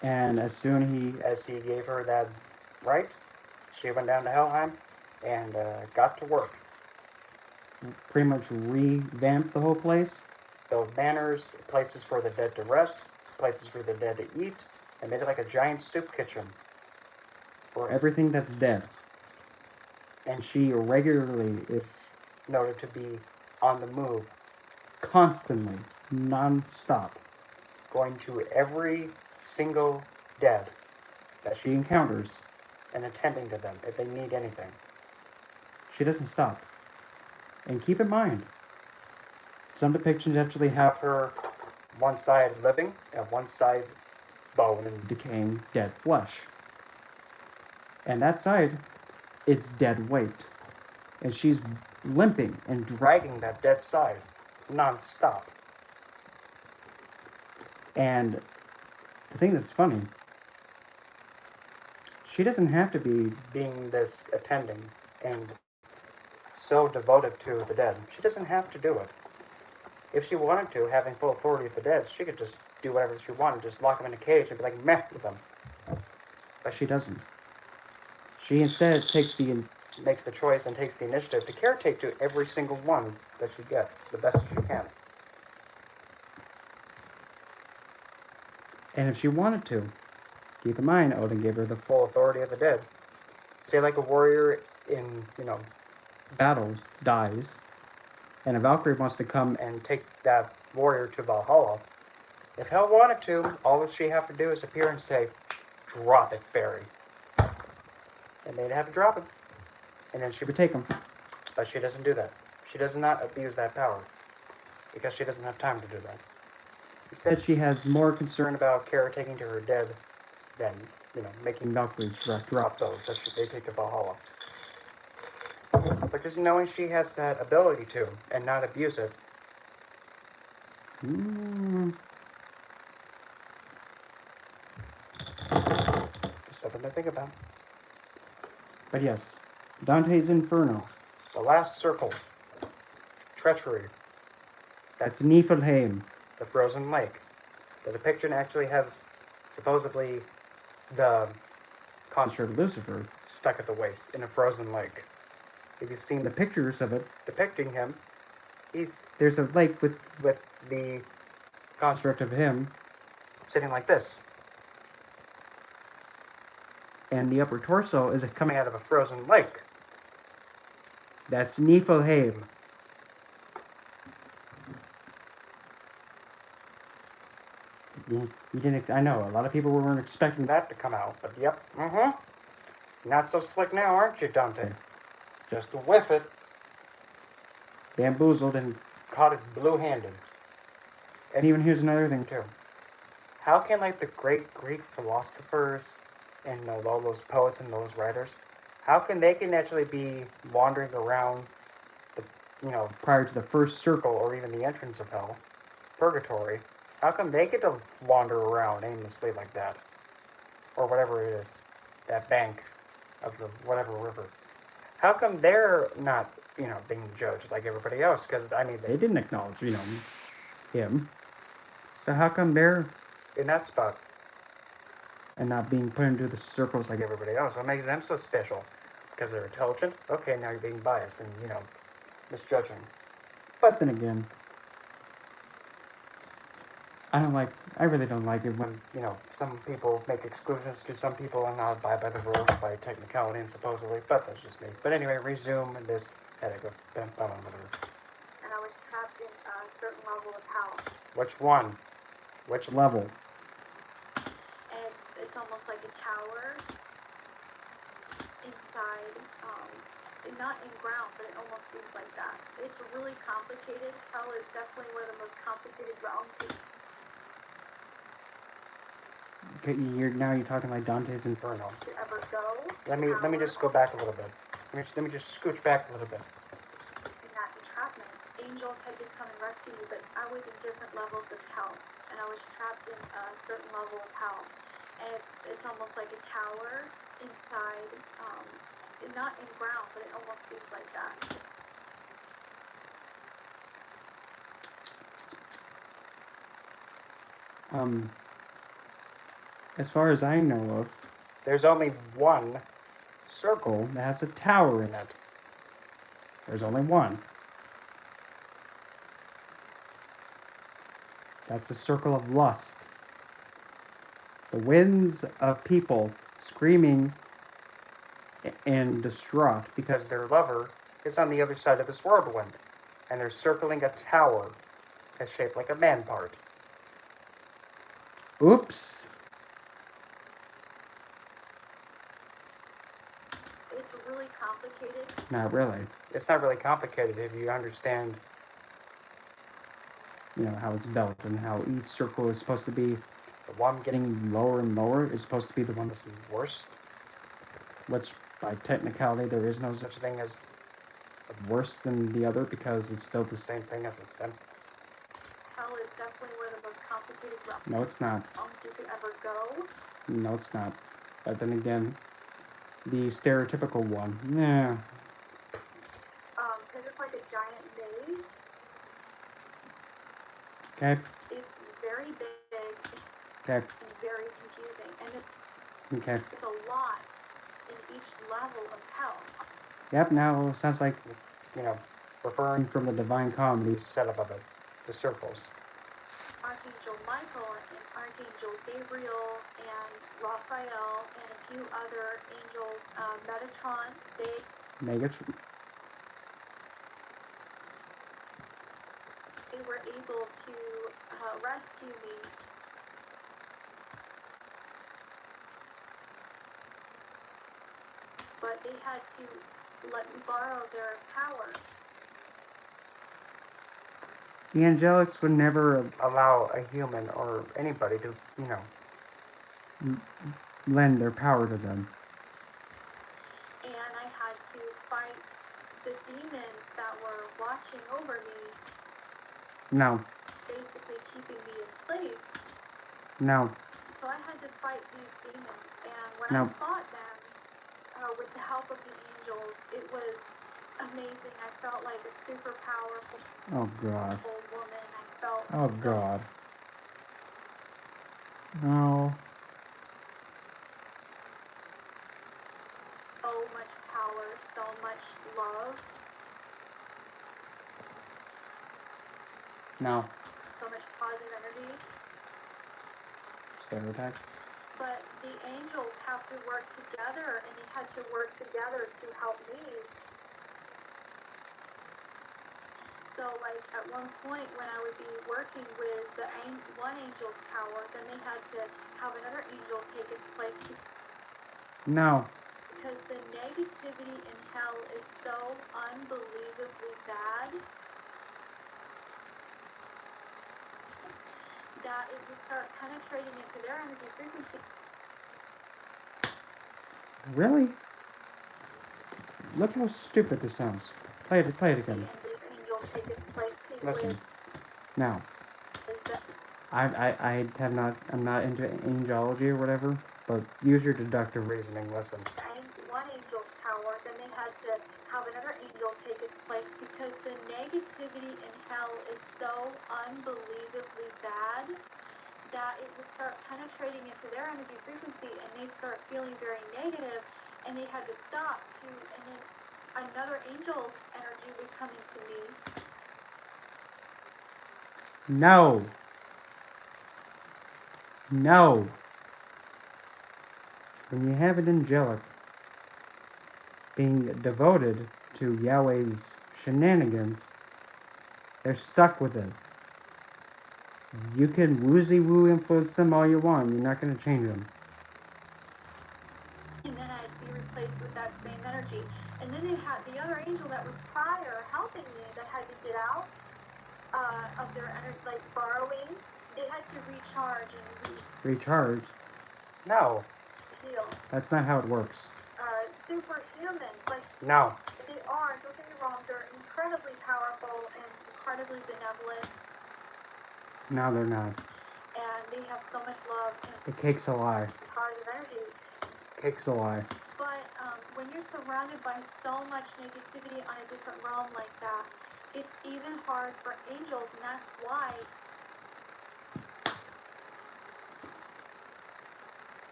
And as he gave her that right, she went down to Helheim and got to work. Pretty much revamped the whole place. Built banners, places for the dead to rest, places for the dead to eat, and made it like a giant soup kitchen. For everything that's dead. And she regularly is noted to be on the move. Constantly. Non-stop. Going to every single dead that she encounters. And attending to them if they need anything. She doesn't stop. And keep in mind, some depictions actually have her one side living and one side bone and decaying dead flesh. And that side is dead weight. And she's limping and dragging that dead side non-stop. And the thing that's funny She doesn't have to be. being this attending and so devoted to the dead. She doesn't have to do it. If she wanted to, having full authority of the dead, she could just do whatever she wanted, just lock them in a cage and be like, meh with them. But she doesn't. She instead makes the choice and takes the initiative to caretake to every single one that she gets, the best she can. And if she wanted to, keep in mind, Odin gave her the Full authority of the dead. Say like a warrior in, battle dies, and a Valkyrie wants to come and take that warrior to Valhalla. If Hel wanted to, all she'd have to do is appear and say, drop it, fairy. And they'd have to drop it. And then she would take him. But she doesn't do that. She does not abuse that power. Because she doesn't have time to do that. Instead, she has more concern about caretaking to her dead than, making Valkyries drop those that they take to Valhalla. But just knowing she has that ability to and not abuse it. Just something to think about. But yes, Dante's Inferno. The Last Circle. Treachery. That's Niflheim. The frozen lake. The depiction actually has supposedly the construct Lucifer stuck at the waist in a frozen lake. If you've seen the pictures of it depicting him, there's a lake with the construct of him sitting like this. And the upper torso is coming out of a frozen lake. That's Niflheim. You didn't. I know a lot of people weren't expecting that to come out, but yep. Not so slick now, aren't you, Dante? Just to whiff it. Bamboozled and caught it blue-handed. And even here's another thing too. How can the great Greek philosophers and all those poets and those writers, how can they actually be wandering around the prior to the first circle or even the entrance of hell, purgatory? How come they get to wander around aimlessly like that? Or whatever it is, that bank of the whatever river. How come they're not, being judged like everybody else? Because, they didn't acknowledge, him. So how come they're in that spot? And not being put into the circles like everybody else? What makes them so special? Because they're intelligent? Okay, now you're being biased and, misjudging. But then again, I really don't like it when, some people make exclusions to some people and not abide by the rules by technicality and supposedly, but that's just me. But anyway, resume this headache. And I was trapped in a certain level of hell. Which one? Which level? And it's almost like a tower inside, not in ground, but it almost seems like that. It's really complicated. Hell is definitely one of the most complicated realms. Okay, you're talking like Dante's Inferno. To ever go. Let me just go back a little bit. Let me just scooch back a little bit. In that entrapment, angels had to come and rescue me, but I was in different levels of hell, and I was trapped in a certain level of hell. And it's almost like a tower inside, not in ground, but it almost seems like that. As far as I know of, there's only one circle that has a tower in it. There's only one. That's the circle of lust. The winds of people screaming and distraught because their lover is on the other side of this whirlwind, and they're circling a tower that's shaped like a man part. Oops. It's really complicated. Not really. It's not really complicated if you understand, how it's built and how each circle is supposed to be. The one getting lower and lower is supposed to be the one that's worst. Which, by technicality, there is no such thing as worse than the other because it's still the same thing as a sin. Hell is definitely one of the most complicated realms. No, it's not. You could ever go. No, it's not. But then again, The stereotypical one. Yeah. Because it's like a giant maze. Okay. It's very big. Okay. And very confusing. And Okay. there's a lot in each level of hell. Yep, now sounds like, referring from the Divine Comedy setup of it. The circles. Archangel Michael and Archangel Gabriel and Raphael and a few other angels, Metatron, they were able to rescue me. But they had to let me borrow their power. The angelics would never allow a human or anybody to, lend their power to them. And I had to fight the demons that were watching over me. No. Basically keeping me in place. No. So I had to fight these demons. And when No. I fought them, with the help of the angels, it was amazing. I felt like a super powerful God. woman. I felt God. No. So much power, so much love. No. So much positive energy. Stereotype. But the angels have to work together, and they had to work together to help me. So, like, at one point when I would be working with the one angel's power, then they had to have another angel take its place. No. Because the negativity in hell is so unbelievably bad that it would start penetrating into their energy frequency. Really? Look how stupid this sounds. Play it again. And the angel take its place. Listen. Now. I'm not into angelology or whatever, but use your deductive reasoning. Listen. One angel's power, then they had to have another angel take its place because the negativity in hell is so unbelievably bad that it would start penetrating into their energy frequency and they'd start feeling very negative, and they had to stop and then another angel's energy would come into me. No. No. When you have an angelic being devoted to Yahweh's shenanigans, they're stuck with it. You can woozy-woo influence them all you want. You're not going to change them. And then I'd be replaced with that same energy. And then they had the other angel that was prior helping me that had to get out of their energy, like borrowing. They had to recharge and recharge? No. Heal. That's not how it works. Superhumans, like no. They are. Don't get me wrong. They're incredibly powerful and incredibly benevolent. No, they're not. And they have so much love. And the cake's a lie. Positive energy. Cake's a lie. But when you're surrounded by so much negativity on a different realm like that, it's even hard for angels, and that's why.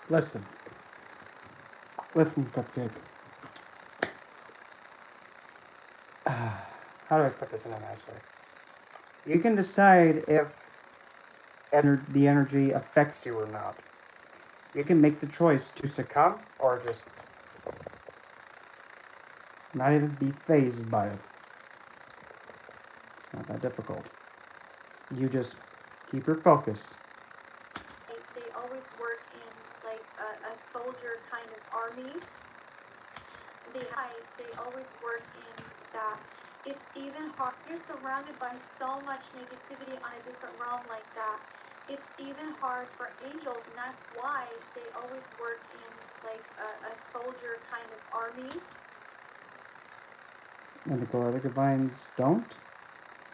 Listen, Cupcake. How do I put this in a nice way? You can decide if the energy affects you or not. You can make the choice to succumb or just not even be fazed by it. It's not that difficult. You just keep your focus. They always work in like a soldier kind of army. They always work in that. It's even hard. You're surrounded by so much negativity on a different realm like that. It's even hard for angels, and that's why they always work in like a soldier kind of army. And the Galactic Divines don't?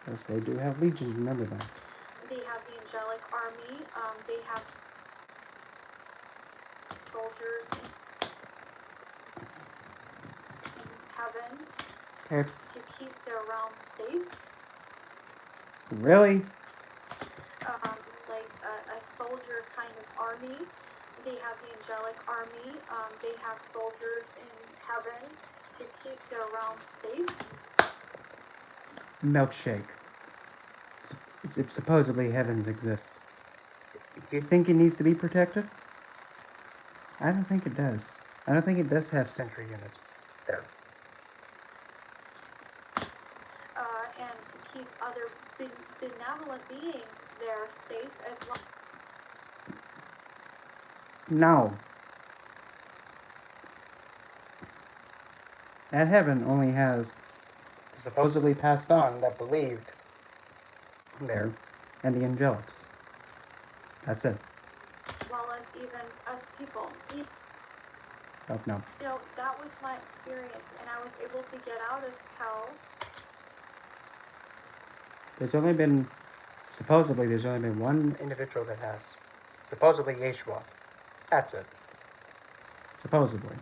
Because they do have legions, remember that. They have the angelic army. They have soldiers. heaven Okay. to keep their realm safe. Really? Like a soldier kind of army. They have the angelic army. They have soldiers in heaven to keep their realm safe. Milkshake. If supposedly heavens exist, do you think it needs to be protected? I don't think it does. I don't think it does have sentry units there. And to keep other benevolent beings there safe as well. No. That heaven only has the supposedly passed on that believed there and the angelics. That's it. As well as even us people. Oh, no. You know, that was my experience, and I was able to get out of hell. There's only been one individual that has. Supposedly Yeshua. That's it. Supposedly.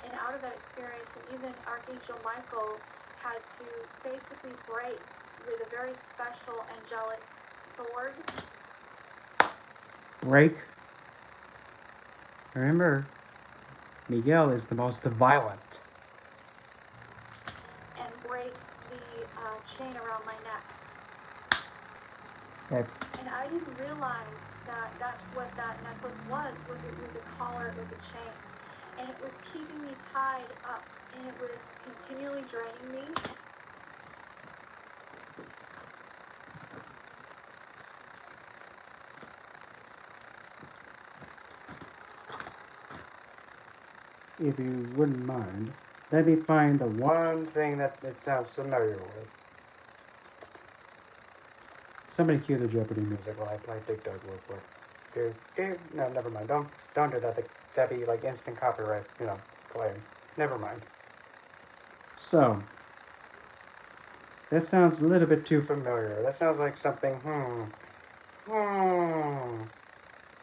And out of that experience, and even Archangel Michael had to basically break with a very special angelic sword. Break. Remember, Miguel is the most violent. And break the chain around my neck. Okay. And I didn't realize that that's what that necklace was it was a collar, it was a chain. And it was keeping me tied up, and it was continually draining me. If you wouldn't mind, let me find the one thing that it sounds familiar with. Somebody cue the Jeopardy music while I play Dig Dug real quick. No, never mind. Don't do that. That'd be like instant copyright, claim. Never mind. So, that sounds a little bit too familiar. That sounds like something,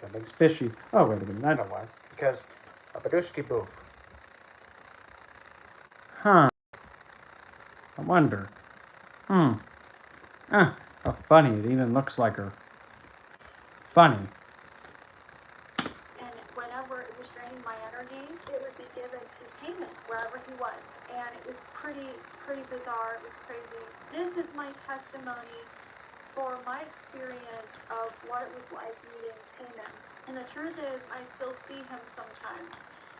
something's fishy. Oh, wait a minute. I know why. Because a Badushki Boof. Huh. I wonder. Oh, funny. It even looks like her. Funny. And whenever it was draining my energy, it would be given to Haman, wherever he was. And it was pretty bizarre. It was crazy. This is my testimony for my experience of what it was like meeting Haman. And the truth is, I still see him sometimes.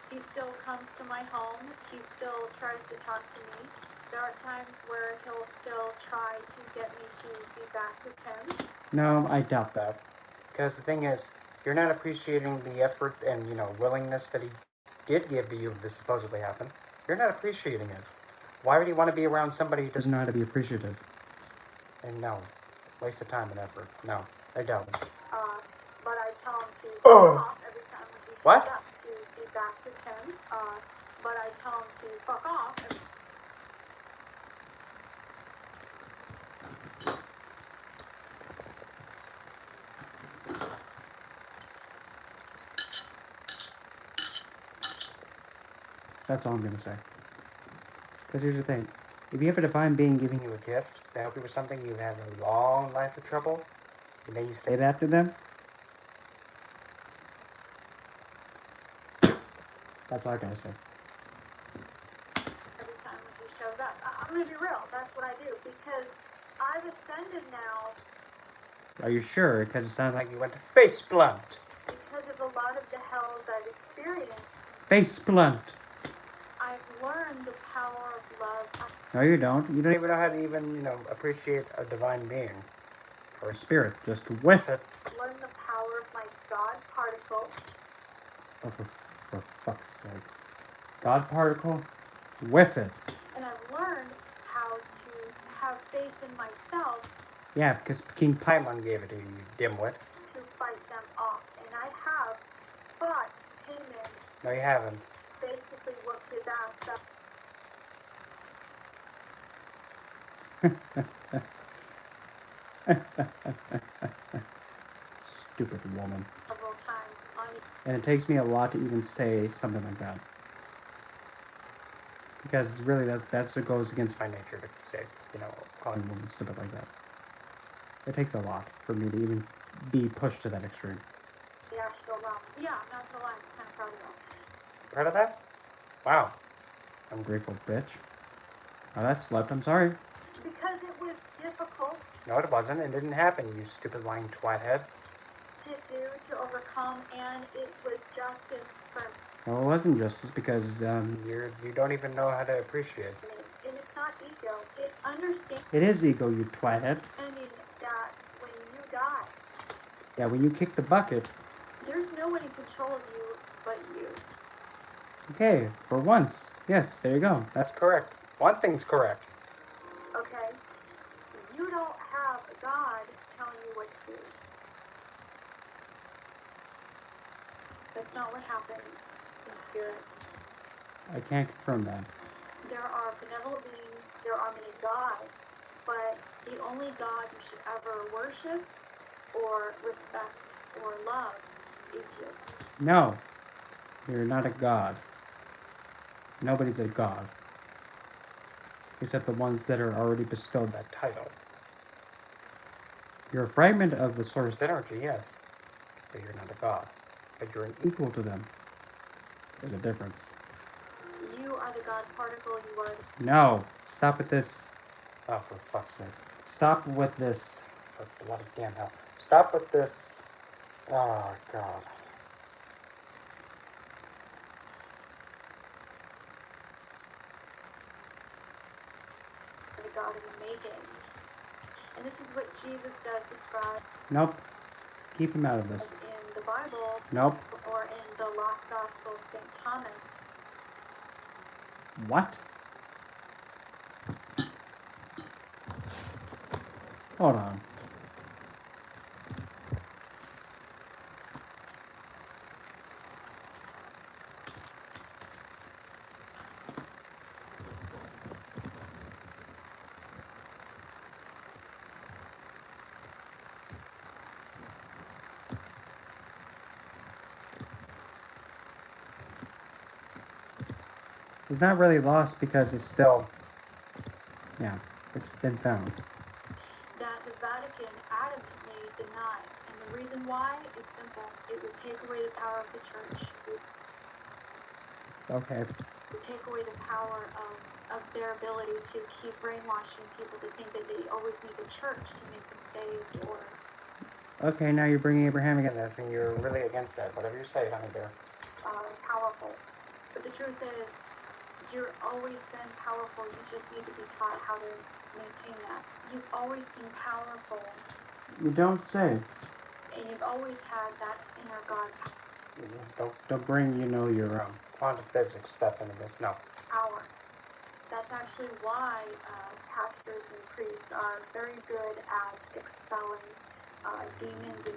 He still comes to my home. He still tries to talk to me. There are times where he'll still try to get me to be back with him. No, I doubt that. Because the thing is, you're not appreciating the effort and, willingness that he did give to you this supposedly happened. You're not appreciating it. Why would you want to be around somebody who doesn't know how to be appreciative? And no. Waste of time and effort. No, I doubt it. But I tell him to fuck off every time he shows up to be back with him. But I tell him to fuck off. That's all I'm going to say. Because here's the thing. If you have a divine being giving you a gift, that help you with something, you have a long life of trouble, and then you say that to them, that's all I gotta say. Every time he shows up. I'm going to be real. That's what I do. Because I've ascended now. Are you sure? Because it sounded like you went face blunt. Because of a lot of the hells I've experienced. Face blunt. I've learned the power of love. No, you don't. You don't even know how to even, appreciate a divine being. Or a spirit. Just with it. Learn the power of my God particle. Oh, for fuck's sake. God particle? With it. And I've learned how to have faith in myself. Yeah, because King Paimon gave it to you, you dimwit. To fight them off. And I have, but Haman. No, you haven't. Basically whooped his ass up. Stupid woman. Several times. And it takes me a lot to even say something like that. Because really, that's what goes against my nature to say, calling women stupid like that. It takes a lot for me to even be pushed to that extreme. Yeah, I'm not gonna lie, I'm kind of proud of that. Proud of that? Wow. I'm grateful, bitch. Oh, that slept. I'm sorry. Because it was difficult. No, it wasn't. It didn't happen, you stupid lying twathead. To overcome, and it was justice for. No, it wasn't justice because you don't even know how to appreciate. And it's not ego. It's understanding. It is ego, you twathead. That when you die. Yeah, when you kick the bucket. There's no one in control of you but you. Okay, for once. Yes, there you go. That's correct. One thing's correct. Okay? You don't have a God telling you what to do. That's not what happens in spirit. I can't confirm that. There are benevolent beings, there are many gods, but the only God you should ever worship or respect or love is you. No, you're not a god. Nobody's a god. Except the ones that are already bestowed that title. You're a fragment of the source energy, yes. But you're not a god. But you're an equal to them. There's a difference. You are the God particle, you are the... No! Stop with this. Oh, for fuck's sake. Stop with this. For bloody damn hell. Stop with this. Oh, God. The God of the making. And this is what Jesus does describe. Nope. Keep him out of this. In the Bible. Nope. Or in the Lost Gospel of St. Thomas. What? Hold on. It's not really lost because it's still, yeah, it's been found. That the Vatican adamantly denies, and the reason why is simple. It would take away the power of the church. Okay. It would take away the power of their ability to keep brainwashing people to think that they always need the church to make them saved or... Okay, now you're bringing Abraham again. This, and you're really against that. Whatever you say, honey bear. Powerful. But the truth is, you've always been powerful. You just need to be taught how to maintain that. You've always been powerful. You don't say. And you've always had that inner God. Don't bring, your quantum physics stuff into this. No. Power. That's actually why pastors and priests are very good at expelling demons.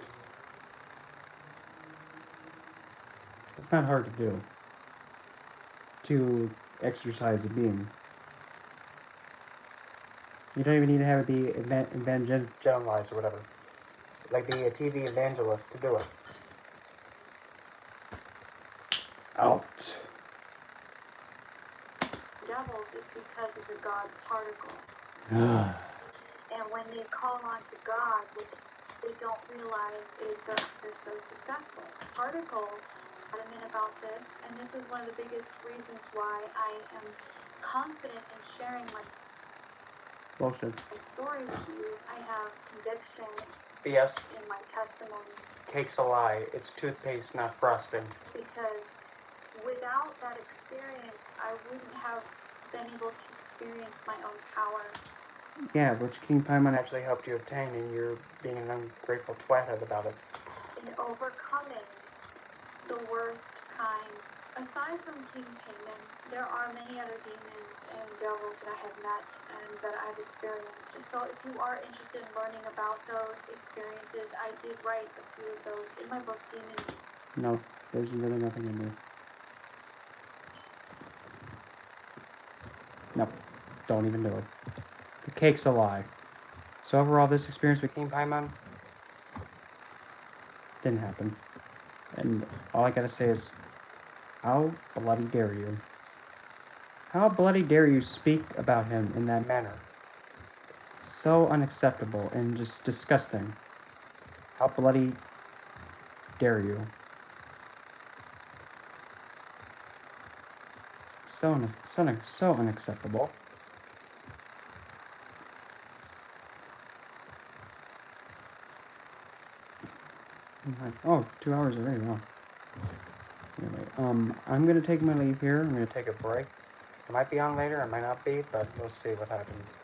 It's not hard to do. To exercise a being. You don't even need to have it be evangelized or whatever. Like be a TV evangelist to do it. Out. Devils is because of the God particle. And when they call on to God, what they don't realize is that they're so successful. Particle adamant about this, and this is one of the biggest reasons why I am confident in sharing my story with you. I have conviction BS. In my testimony. Cake's a lie. It's toothpaste, not frosting. Because without that experience, I wouldn't have been able to experience my own power. Yeah, which King Paimon actually helped you obtain, and you're being an ungrateful twathead about it. In overcoming the worst kinds. Aside from King Paimon, there are many other demons and devils that I have met and that I've experienced. So if you are interested in learning about those experiences, I did write a few of those in my book, Demons. No, there's really nothing in there. Nope, don't even do it. The cake's a lie. So overall, this experience with King Paimon didn't happen. And all I gotta say is, how bloody dare you? How bloody dare you speak about him in that manner? manner. So unacceptable and just disgusting. How bloody dare you? So unacceptable. Oh, 2 hours already. Wow. Anyway, I'm gonna take my leave here. I'm gonna take a break. It might be on later, it might not be, but we'll see what happens.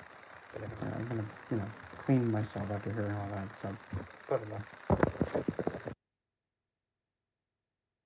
I'm gonna, clean myself after here and all that. So. Put it in.